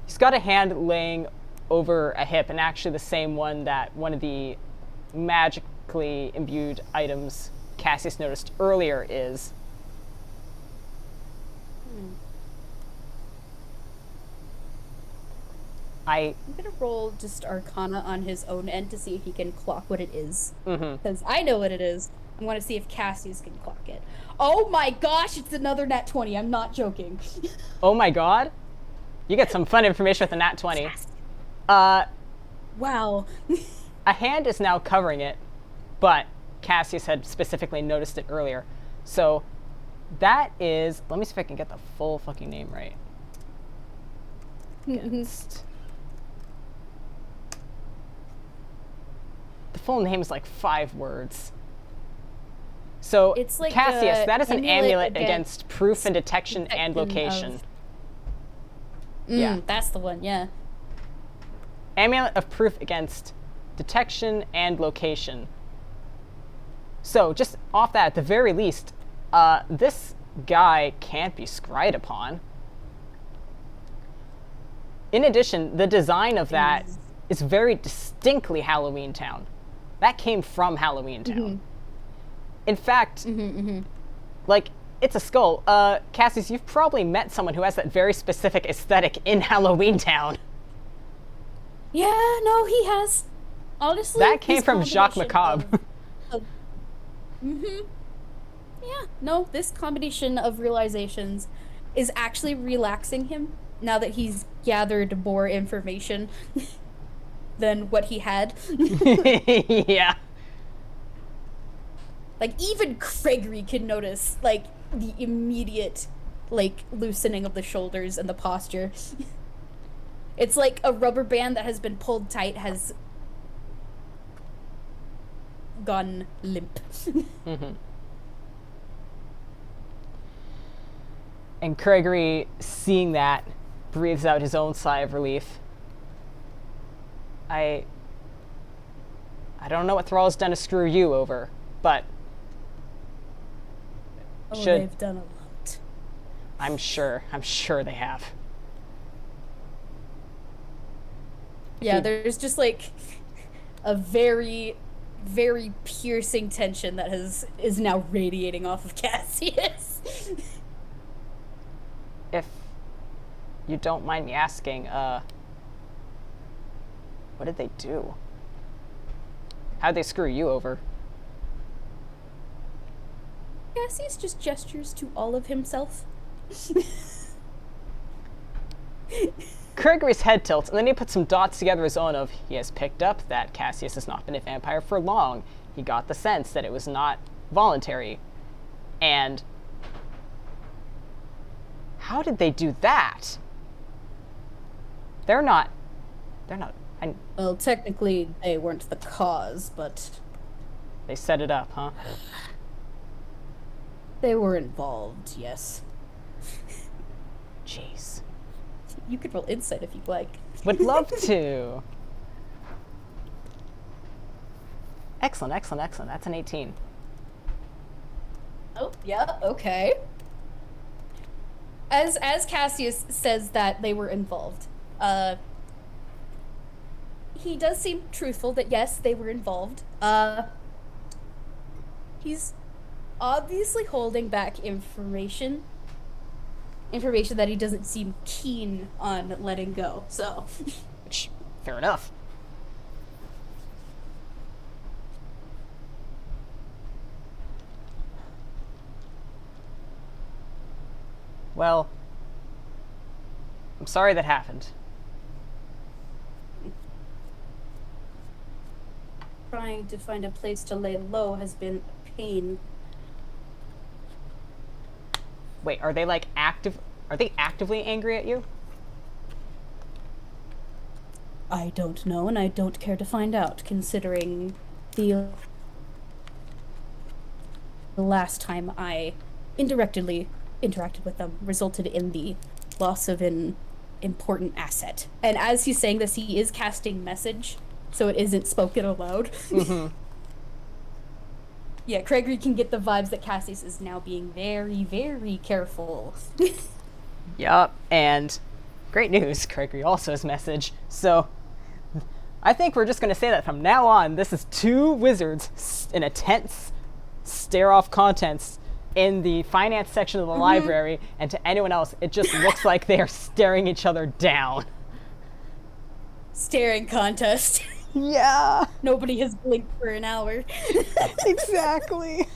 He's got a hand laying over a hip, and actually the same one that one of the magically imbued items Cassius noticed earlier is. I'm gonna roll just Arcana on his own end to see if he can clock what it is. Because I know what it is. I want to see if Cassius can clock it. Oh my gosh, it's another nat 20. I'm not joking. Oh my god. You get some fun information with a nat 20. Yes. Wow. A hand is now covering it, but Cassius had specifically noticed it earlier. So that is... Let me see if I can get the full fucking name right. Against... The full name is like 5 words. So, it's like Cassius, that is an amulet against proof and detection and location. Yeah. That's the one, yeah. Amulet of proof against detection and location. So, just off that, at the very least, this guy can't be scryed upon. In addition, the design of that is very distinctly Halloween Town. That came from Halloween Town. In fact, like, it's a skull. Cassius, you've probably met someone who has that very specific aesthetic in Halloween Town. Yeah, no, he has. Honestly, that came from Jacques Macabre. Yeah, no, this combination of realizations is actually relaxing him now that he's gathered more information than what he had. Yeah. Like, even Craigory can notice, like, the immediate, like, loosening of the shoulders and the posture. It's like a rubber band that has been pulled tight has gone limp. And Craigory, seeing that, breathes out his own sigh of relief. I don't know what Thrall's done to screw you over, but... they've done a lot. I'm sure they have. Yeah, there's just, like, a very, very piercing tension that is now radiating off of Cassius. If you don't mind me asking, what did they do? How'd they screw you over? Cassius just gestures to all of himself. Craigory's head tilts, and then he puts some dots together his own of, he has picked up that Cassius has not been a vampire for long. He got the sense that it was not voluntary. And how did they do that? They're not... Well, technically, they weren't the cause, but... They set it up, huh? They were involved, yes. Jeez. You could roll insight if you'd like. Would love to. Excellent, excellent, excellent. That's an 18. Oh, yeah, okay. As Cassius says that they were involved, he does seem truthful that yes, they were involved. He's obviously holding back information that he doesn't seem keen on letting go, so. Which, fair enough. Well, I'm sorry that happened. Trying to find a place to lay low has been a pain. Wait, are they like active? Are they actively angry at you? I don't know, and I don't care to find out, considering the last time I indirectly interacted with them resulted in the loss of an important asset. And as he's saying this, he is casting message, so it isn't spoken aloud. Mm-hmm. Yeah, Craigory can get the vibes that Cassius is now being very, very careful. Yup, and great news, Craigory also has message. So I think we're just going to say that from now on, this is two wizards in a tense stare-off contents in the finance section of the library, and to anyone else, it just looks like they are staring each other down. Staring contest. Yeah. Nobody has blinked for an hour. Exactly.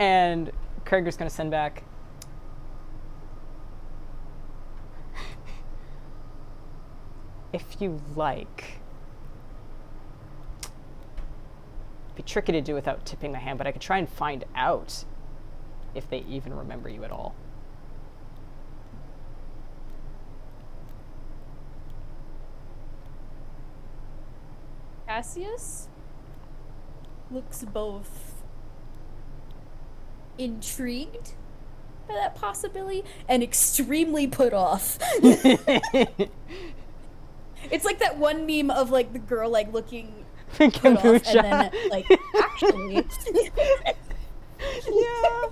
And Craiger's going to send back, if you like. It'd be tricky to do without tipping my hand, but I could try and find out if they even remember you at all. Cassius looks both intrigued by that possibility and extremely put off. It's like that one meme of like the girl like looking put off and then like actually. Yeah.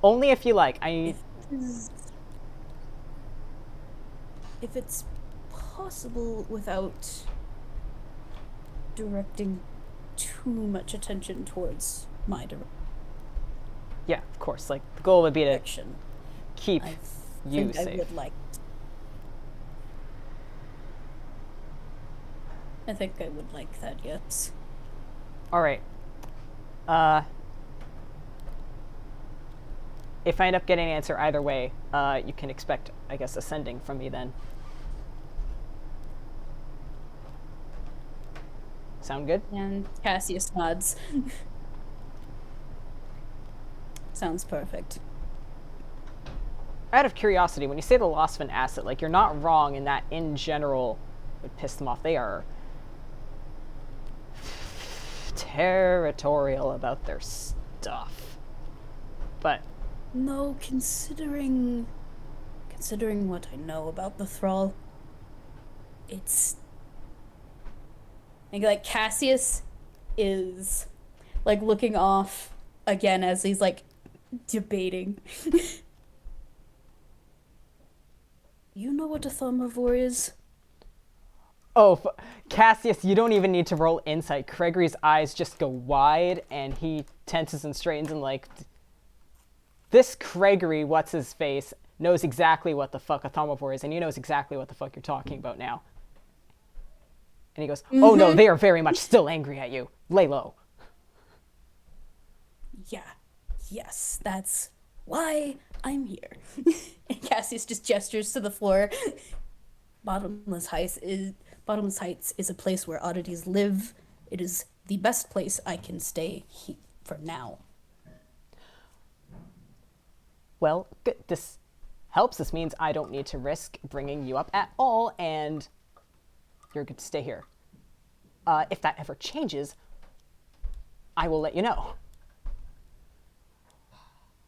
Only if you like. If it's possible without directing too much attention towards my Yeah, of course. Like the goal would be to direction. keep I you think safe. I would like. I think I would like that, yes. All right. If I end up getting an answer either way, you can expect, I guess, ascending from me then. Sound good? And Cassius nods. Sounds perfect. Out of curiosity, when you say the loss of an asset, like, you're not wrong in that in general would piss them off. They are territorial about their stuff. But No, considering what I know about the thrall, it's like Cassius is like looking off again as he's like debating. You know what a thaumaveor is? oh, Cassius, you don't even need to roll insight. Craigory's eyes just go wide, and he tenses and straightens, and like, this Craigory, what's his face, knows exactly what the fuck a thaumaveor is, and he knows exactly what the fuck you're talking about now. And he goes, oh no, they are very much still angry at you. Lay low. Yeah. Yes, that's why I'm here. And Cassius just gestures to the floor. Bottomless Heights is a place where oddities live. It is the best place I can stay for now. Well, good. This helps. This means I don't need to risk bringing you up at all, and you're good to stay here. If that ever changes, I will let you know.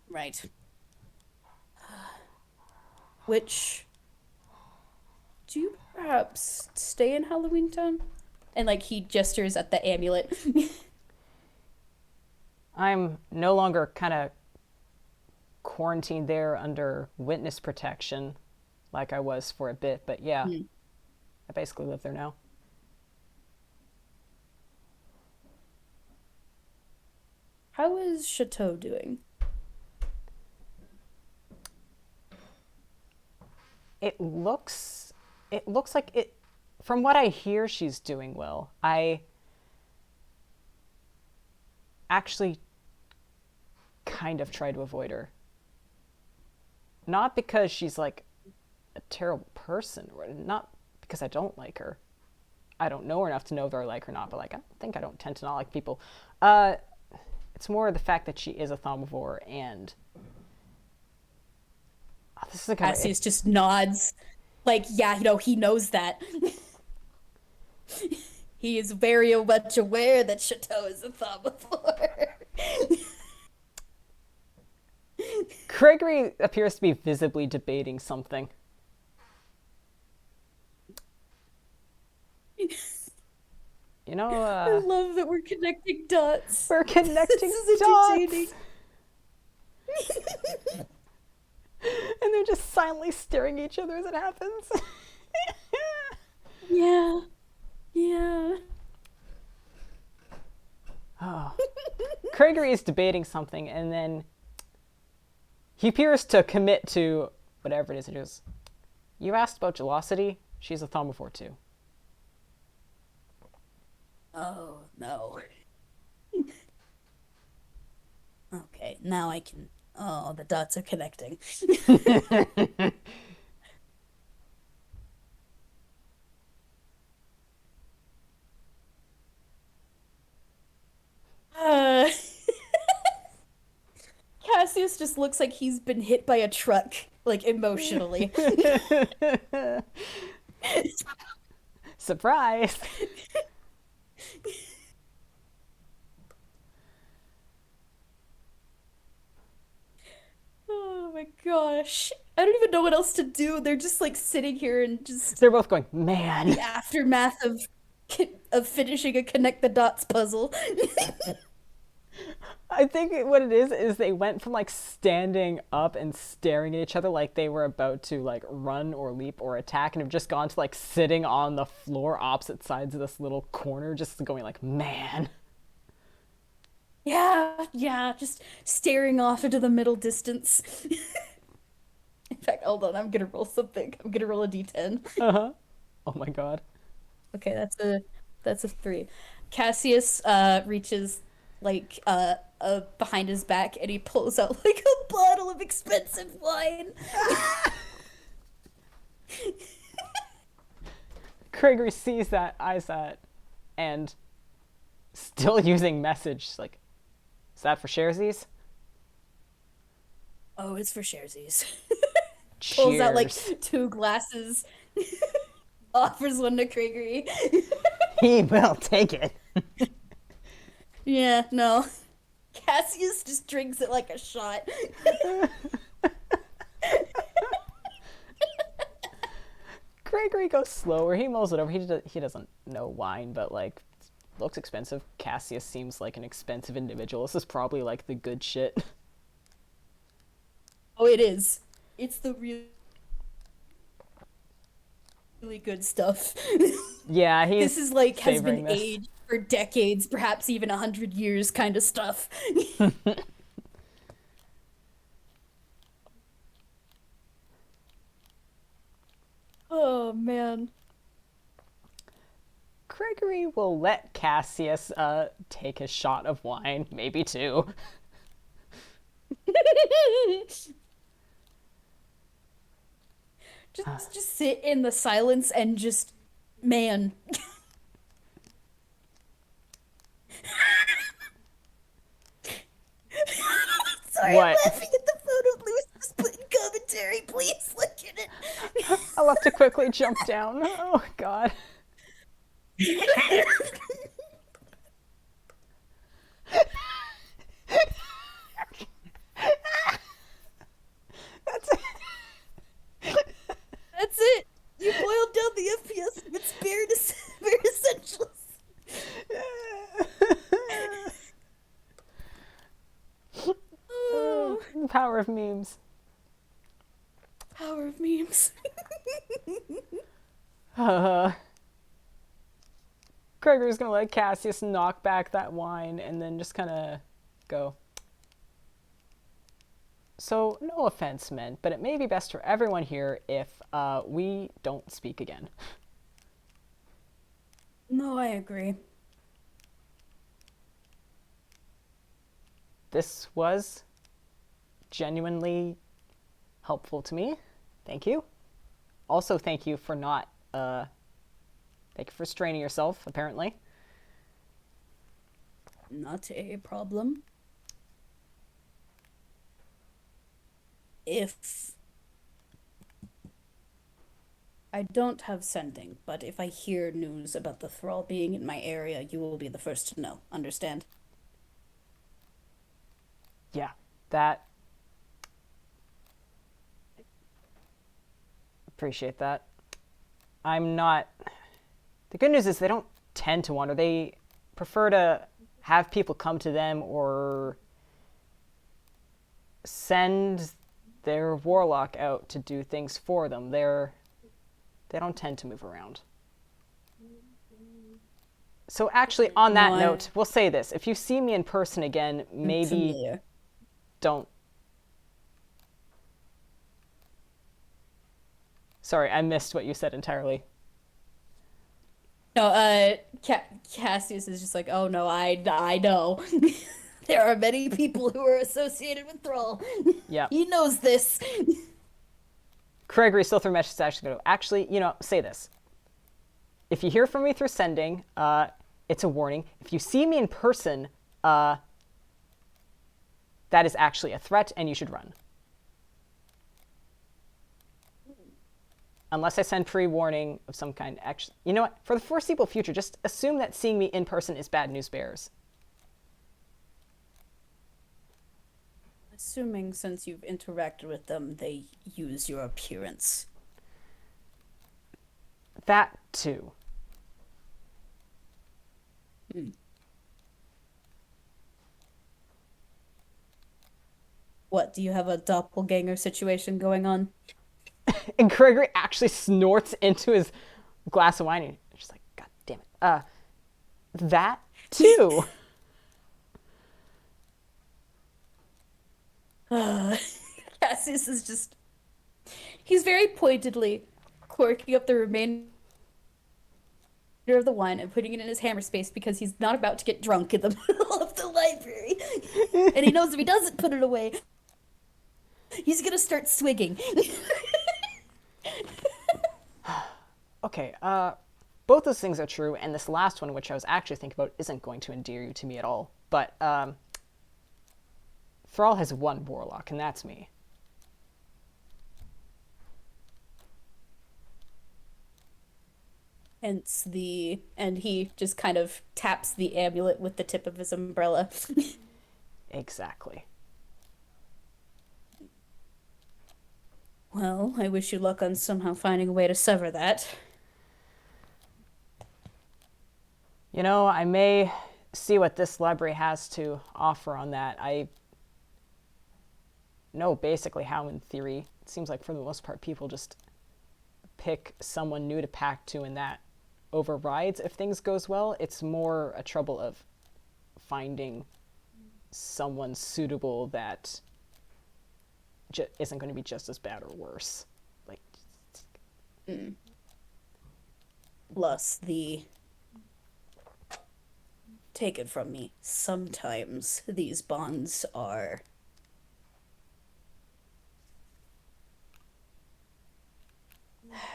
Right. Which, do you perhaps stay in Halloween Town? And like he gestures at the amulet. I'm no longer kind of quarantined there under witness protection like I was for a bit, but yeah, I basically live there now. How is Chateau doing? It looks like it, from what I hear, she's doing well. actually kind of try to avoid her. Not because she's like a terrible person, or not because I don't like her. I don't know her enough to know if I like her or not, but like I don't tend to not like people. It's more the fact that she is a thaumasaur, and this is a kind Cassius just nods. Like, yeah, he knows that. He is very much aware that Chateau is a thaumasaur. Craigory appears to be visibly debating something. You know, I love that we're connecting dots. We're connecting This is dots. And they're just silently staring at each other as it happens. Yeah. Yeah. Oh. Craigory is debating something, and then he appears to commit to whatever it is. It is. You asked about Gelosity. She's a thaumasaur too. Oh, no. Okay, now I can... Oh, the dots are connecting. uh... Cassius just looks like he's been hit by a truck, like, emotionally. Surprise! Oh my gosh. I don't even know what else to do. They're just like sitting here and just They're both going, man. the aftermath of finishing a connect the dots puzzle. I think what it is they went from like standing up and staring at each other like they were about to like run or leap or attack, and have just gone to like sitting on the floor opposite sides of this little corner, just going like, man. Yeah, just staring off into the middle distance. In fact, hold on, I'm gonna roll something. I'm gonna roll a d10. Uh-huh. Oh my god. Okay, that's a 3. Cassius reaches like behind his back, and he pulls out like a bottle of expensive wine. Craigory sees that, eyes that, and still using message, like, is that for sharesies? Oh, it's for sharesies. Cheers. Pulls out like 2 glasses. Offers one to Craigory. He will take it. Yeah, no. Cassius just drinks it like a shot. Craigory goes slower. He mulls it over. He doesn't know wine, but like, looks expensive. Cassius seems like an expensive individual. This is probably like the good shit. Oh, it is. It's the really good stuff. Yeah, this is like has savoring been this. aged for decades, perhaps even 100 years kind of stuff. Oh man. Craigory will let Cassius take a shot of wine, maybe 2. Just sit in the silence and just, man. Sorry, What? I'm laughing at the photo of Lewis just put in commentary. Please look at it. I'll have to quickly jump down. Oh god. That's it. That's it. You boiled down the FPS of its bare essentials. Oh, the power of memes. Power of memes. Craigory's gonna let Cassius knock back that wine and then just kind of go. So, no offense meant, but it may be best for everyone here if we don't speak again. No, I agree. this was genuinely helpful to me. Thank you. Also, thank you for not, thank you for straining yourself, apparently. Not a problem. If I don't have sending, but if I hear news about the thrall being in my area, you will be the first to know. Understand? Yeah, that. Appreciate that. I'm not. The good news is they don't tend to wander. They prefer to have people come to them or send their warlock out to do things for them. They don't tend to move around. So actually, on that note, we'll say this. If you see me in person again, maybe don't... Sorry, I missed what you said entirely. No, Cassius is just like, oh no, I know. There are many people who are associated with Thrall. Yeah. He knows this. Craigory still through message actually go, actually, say this. If you hear from me through sending, it's a warning. If you see me in person, that is actually a threat and you should run. Unless I send pre-warning of some kind. Actually, you know what? For the foreseeable future, just assume that seeing me in person is bad news bearers. Assuming since you've interacted with them, they use your appearance. That too. What, do you have a doppelganger situation going on? And Craigory actually snorts into his glass of wine. And he's just like, God damn it. That too. Cassius is just... He's very pointedly corking up the remainder of the wine and putting it in his hammer space because he's not about to get drunk in the middle of the library. And he knows if he doesn't put it away, he's gonna start swigging. Okay, both those things are true, and this last one, which I was actually thinking about, isn't going to endear you to me at all. But Thrall has one warlock, and that's me. Hence and he just kind of taps the amulet with the tip of his umbrella. Exactly. Well, I wish you luck on somehow finding a way to sever that. I may see what this library has to offer on that. I know basically how, in theory, it seems like for the most part people just pick someone new to pack to, and that overrides if things goes well. It's more a trouble of finding someone suitable that isn't going to be just as bad or worse. Plus take it from me, sometimes these bonds are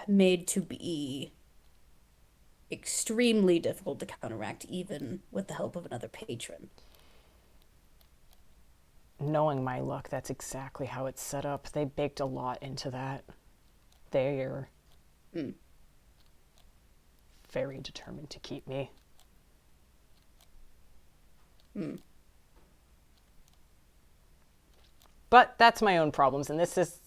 made to be extremely difficult to counteract, even with the help of another patron. Knowing my luck, that's exactly how it's set up. They baked a lot into that. They're very determined to keep me. But that's my own problems, and this is...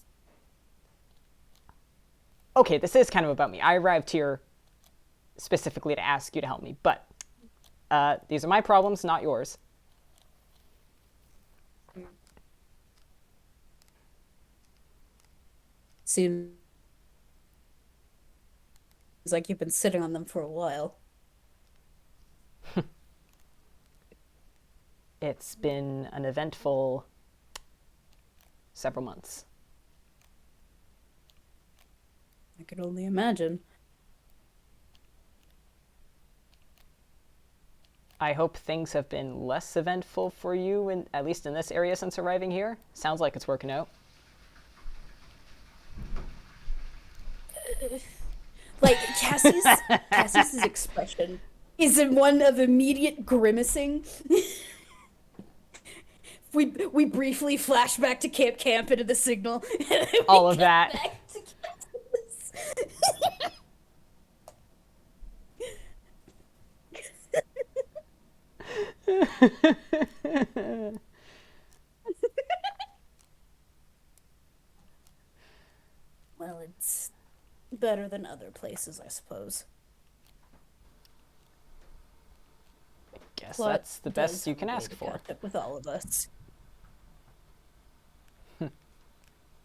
Okay, this is kind of about me. I arrived here specifically to ask you to help me, but these are my problems, not yours. Seems like you've been sitting on them for a while. It's been an eventful several months. I could only imagine. I hope things have been less eventful for you, at least in this area since arriving here. Sounds like it's working out. Like, Cassius's expression is in one of immediate grimacing. We briefly flash back to Camp into the signal. And all of that. Back to Well, it's better than other places, I suppose. Guess Plot that's the does best you can have a way ask to for. catch up with all of us.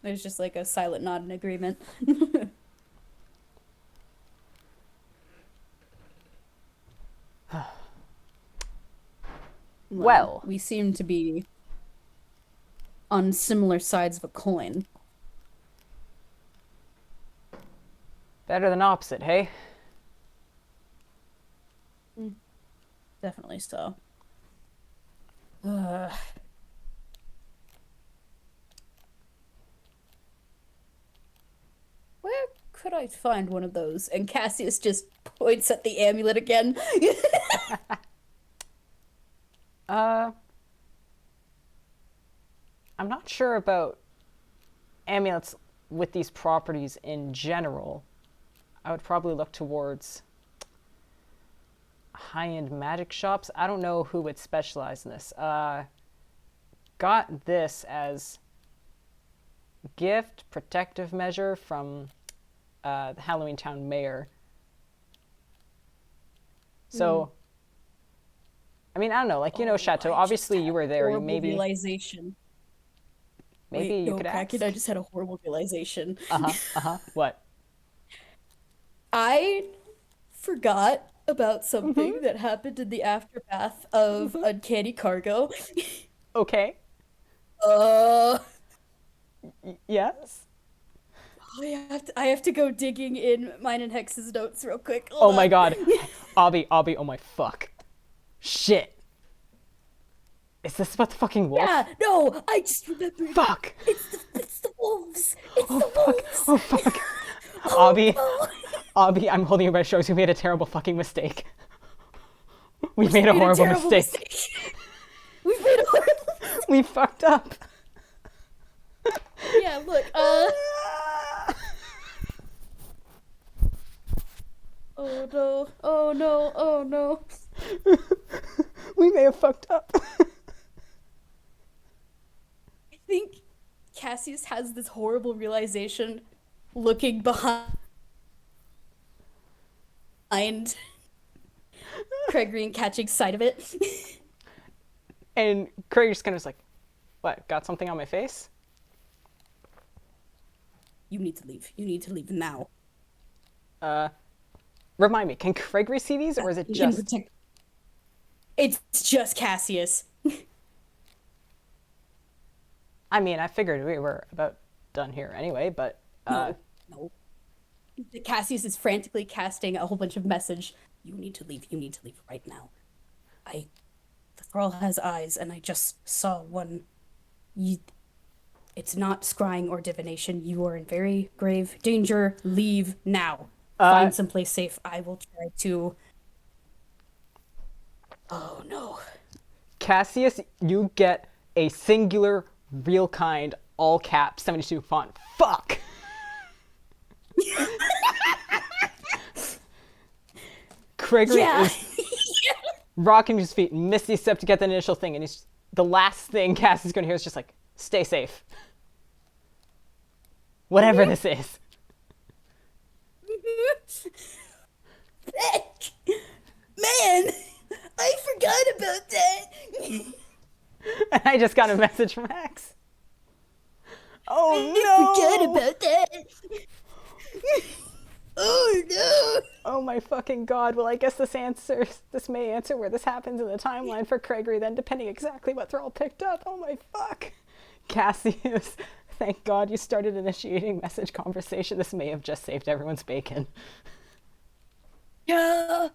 There's just like a silent nod in agreement. Well, we seem to be on similar sides of a coin. better than opposite, hey? Definitely so. Where could I find one of those? And Cassius just points at the amulet again. I'm not sure about amulets with these properties in general. I would probably look towards high-end magic shops. I don't know who would specialize in this. Got this as gift protective measure from the Halloween Town mayor. So, I mean, I don't know. Like, you know, Chateau. Obviously, you were there. Maybe realization. Maybe Wait, you no, could Kraken, ask. I just had a horrible realization. What? I forgot about something that happened in the aftermath of Uncanny Cargo. Okay. Yes. I have to go digging in mine and Hex's notes real quick. Oh my god. Obby, oh my fuck. Shit. Is this about the fucking wolf? Yeah, no, I just remembered. Fuck. It's the wolves. It's the Fuck. wolves. Oh fuck. Oh, Obby, no. Obby, I'm holding you by the shoulders. We made a terrible fucking mistake. We made a Made horrible terrible mistake. We've made a horrible. We fucked up. Yeah, look. Oh no! Oh no! Oh no! We may have fucked up. I think Cassius has this horrible realization, looking behind Craigory and catching sight of it. And Craig just kind of like, what? Got something on my face? You need to leave. You need to leave now. Remind me, can Craigory see these, or is it just? It's just Cassius. I mean, I figured we were about done here anyway, but No. Cassius is frantically casting a whole bunch of message. You need to leave. You need to leave right now. The thrall has eyes, and I just saw one. It's not scrying or divination. You are in very grave danger. Leave now. Find someplace safe. I will try to. Oh no. Cassius, you get a singular, real kind, all caps, 72 font. Fuck! Craigory is rocking his feet, misty step to get the initial thing, and he's the last thing Cassius is going to hear is just like, stay safe. Whatever this is. Man, I forgot about that. And I just got a message from Max. Oh I no! forgot about that. Oh no! Oh my fucking god. Well, I guess this may answer where this happens in the timeline for Craigory then, depending exactly what Thrall picked up. Oh my fuck. Cassius, thank god you started initiating message conversation. This may have just saved everyone's bacon. Yeah.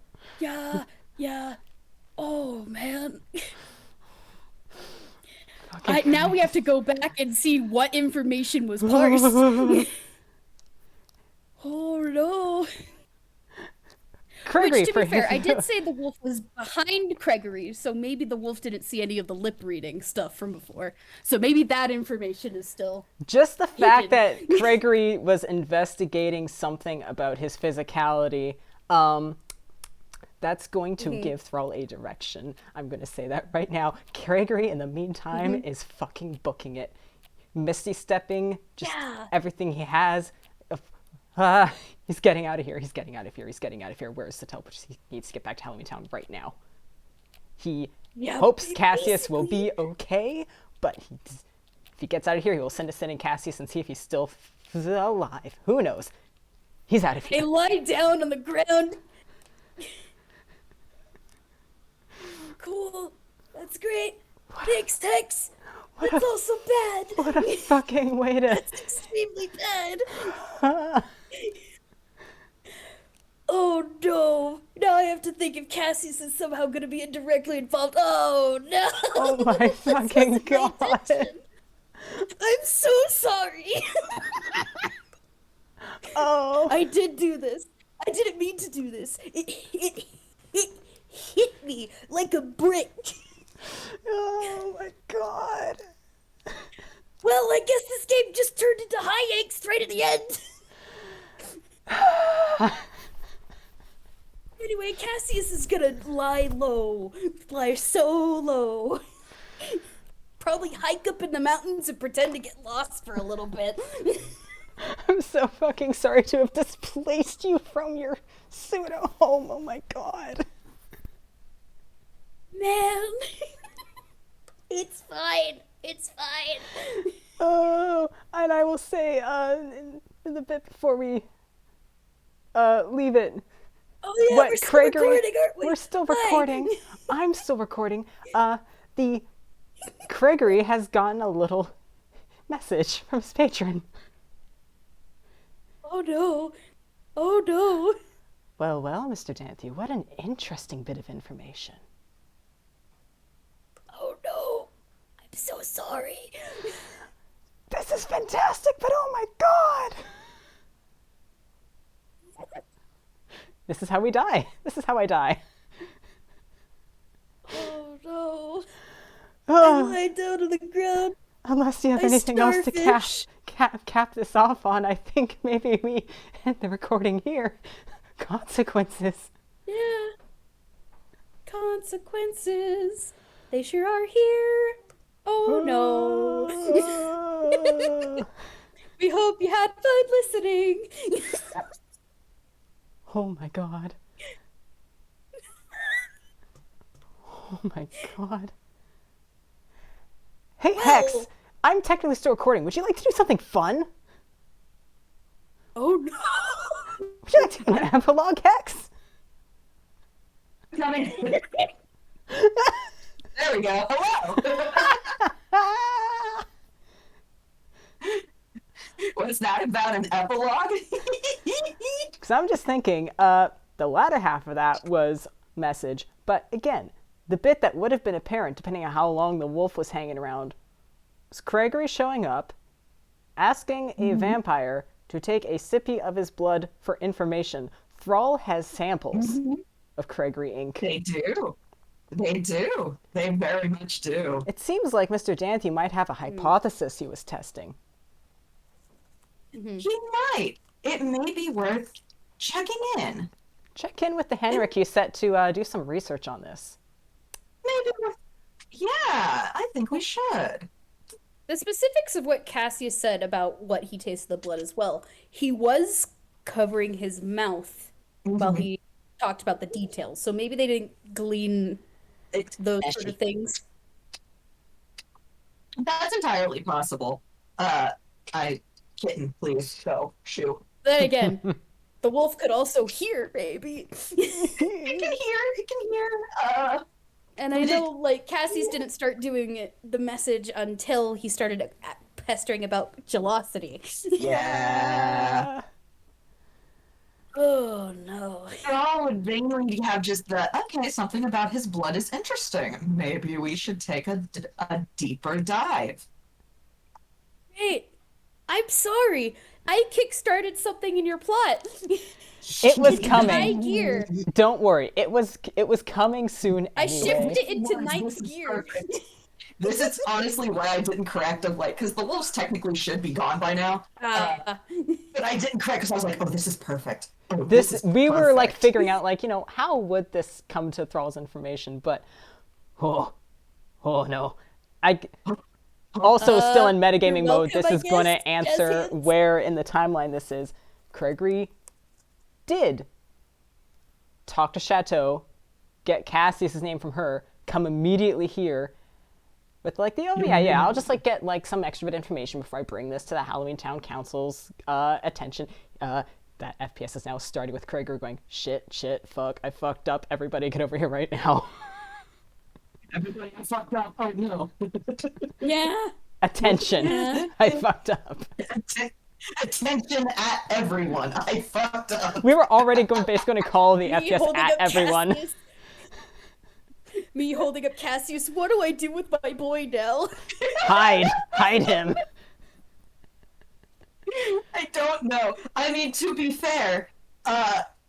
Oh man. Fucking Now we have to go back and see what information was parsed. Oh no. Which, Craigory, to for be fair, I his- did say the wolf was behind Craigory, so maybe the wolf didn't see any of the lip reading stuff from before. So maybe that information is still just the fact hidden. that Craigory was investigating something about his physicality, that's going to give Thrall a direction. I'm going to say that right now. Craigory, in the meantime, is fucking booking it. Misty stepping, just Yeah. everything he has. He's getting out of here. He's getting out of here. He's getting out of here. Where's the teleport? He needs to get back to Halloween Town right now. He hopes Cassius will be okay, but if he gets out of here, he will send a sending Cassius and see if he's still alive. Who knows? He's out of Hey, here. lie down on the ground. Cool. That's great. Thanks, Tex. That's also bad. What a fucking way to... That's extremely bad. Oh no. Now I have to think if Cassius is somehow going to be indirectly involved. Oh no. Oh my fucking god. I'm so sorry. Oh. I did do this. I didn't mean to do this. It hit me like a brick. Oh my god. Well, I guess this game just turned into high angst right at the end. Anyway, Cassius is gonna lie low. Lie so low. Probably hike up in the mountains and pretend to get lost for a little bit. I'm so fucking sorry to have displaced you from your pseudo home. Oh my god. Man. It's fine. It's fine. Oh, and I will say, in the bit before we leave it, Oh yeah, what we're still Craigory, recording, aren't we? we're still Fine. recording. I'm still recording. The Craigory has gotten a little message from his patron. Oh no. Oh no. Well, Mr. Danthew, what an interesting bit of information. Oh no. I'm so sorry. This is fantastic, but oh my god! This is how we die. This is how I die. Oh no. I Oh, lie down on the ground. unless you have I anything else to starfish. cap this off on, I think maybe we end the recording here. Consequences. Yeah. Consequences. They sure are here. Oh no. We hope you had fun listening. Oh my god. Oh my god. Hey, Hex! Well- I'm technically still recording. Would you like to do something fun? Oh no. Would you like to do an epilogue, Hex? Coming. There we go. Hello. Was that about an epilogue? Because I'm just thinking, the latter half of that was message, but again, the bit that would have been apparent, depending on how long the wolf was hanging around, was Craigory showing up, asking a vampire to take a sippy of his blood for information. Thrall has samples of Craigory ink. They do. They do. They very much do. It seems like Mr. Danthew might have a hypothesis he was testing. He might. It may be worth checking in. Check in with the Henrik you set to do some research on this. Maybe worth. Yeah, I think we should. The specifics of what Cassius said about what he tasted the blood as well. He was covering his mouth while he talked about the details. So maybe they didn't glean It's those meshy. sort of things. That's entirely possible. Kitten, please go. Shoo. Then again, the wolf could also hear, maybe. It can hear. And I know, like, Cassius didn't start doing the message until he started pestering about gelosity. Yeah. Oh no. Thrall would vaguely have just the, okay, something about his blood is interesting. Maybe we should take a deeper dive. Wait, I'm sorry. I kickstarted something in your plot. It was High coming. gear. Don't worry. It was coming soon I anyway. shifted it into This ninth is gear. perfect. This is honestly why I didn't correct them, like, because the wolves technically should be gone by now. But I didn't correct because I was like, oh, this is perfect. Oh, This is we were like perfect. figuring out like, how would this come to Thrall's information, but oh no. I also still in metagaming you're mode, welcome, this I is going guess, to answer Cassius. where in the timeline this is. Craigory did talk to Chateau, get Cassius's name from her, come immediately here with like the, oh yeah, I'll just like get like some extra bit of information before I bring this to the Halloween Town Council's attention. That FPS is now starting with Craigory going, shit, fuck, I fucked up, everybody get over here right now. Everybody fucked up. Oh no. Yeah. Attention, Yeah. I fucked up. Attention at everyone. I fucked up. We were already basically going to call the Me FPS holding at up everyone. Cassius. Me holding up Cassius. What do I do with my boy now? Hide him. I don't know. I mean, to be fair,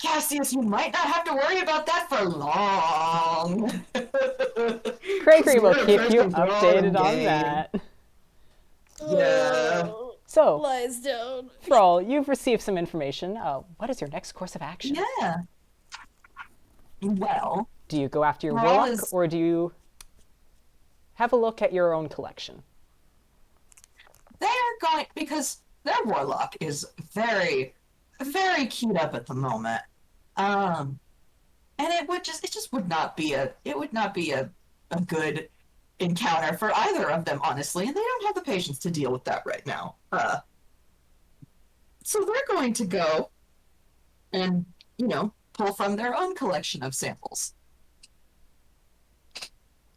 Cassius, you might not have to worry about that for long. Craigory will We're keep you first and updated on game. that. Yeah. Oh, So, lies down. Thrall, you've received some information. What is your next course of action? Yeah. Well, Do you go after your Thrall warlock, is- or do you have a look at your own collection? they are going because their warlock is very, very keyed up at the moment. And it just would not be a good encounter for either of them, honestly, and they don't have the patience to deal with that right now. So they're going to go and, pull from their own collection of samples,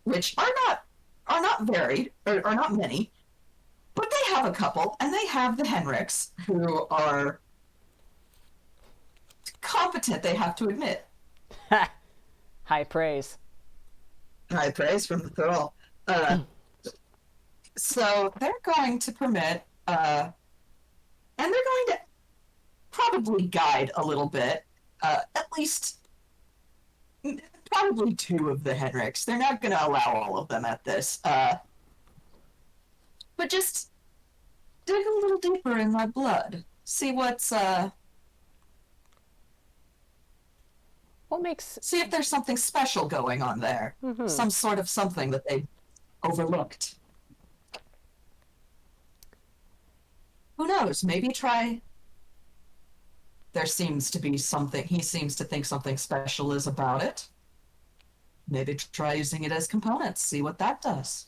which are not varied, or are not many, but they have a couple, and they have the Henriks, who are competent, they have to admit. High praise. High praise from the Thrall. So they're going to permit, and they're going to probably guide a little bit, at least probably 2 of the Henriks. They're not going to allow all of them at this. But just dig a little deeper in my blood. See see if there's something special going on there. Some sort of something that they overlooked. Who knows? Maybe try. There seems to be something. He seems to think something special is about it. Maybe try using it as components. See what that does.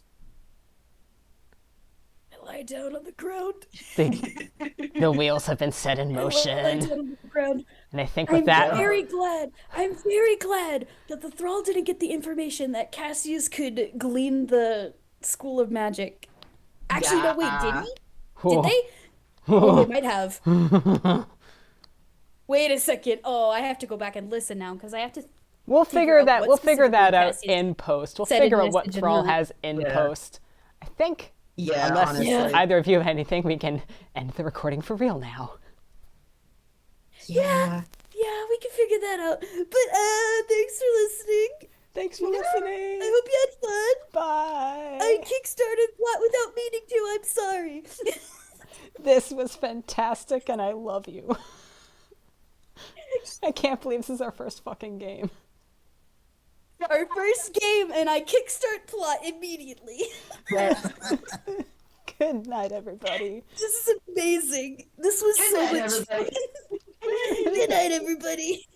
I lie down on the ground. The wheels have been set in I lie motion. down on the ground. And I think with I'm that, very glad. I'm very glad that the Thrall didn't get the information that Cassius could glean the School of Magic. Actually, no, wait, did he? Did they? Oh, they might have. Wait a second. Oh, I have to go back and listen now because I have to. We'll figure out that. what We'll figure that specifically out Cassius in post. We'll said in figure out his what message Thrall and all. has in Yeah. post. I think, Yeah, unless honestly. either of you have anything, we can end the recording for real now. Yeah, we can figure that out. But thanks for listening. Thanks for I listening. hope you had fun. Bye. I kickstarted plot without meaning to. I'm sorry. This was fantastic, and I love you. I can't believe this is our first fucking game. Our first game, and I kickstart plot immediately. Good night, everybody. This is amazing. This was so Good night, much everybody. fun. Good night, everybody.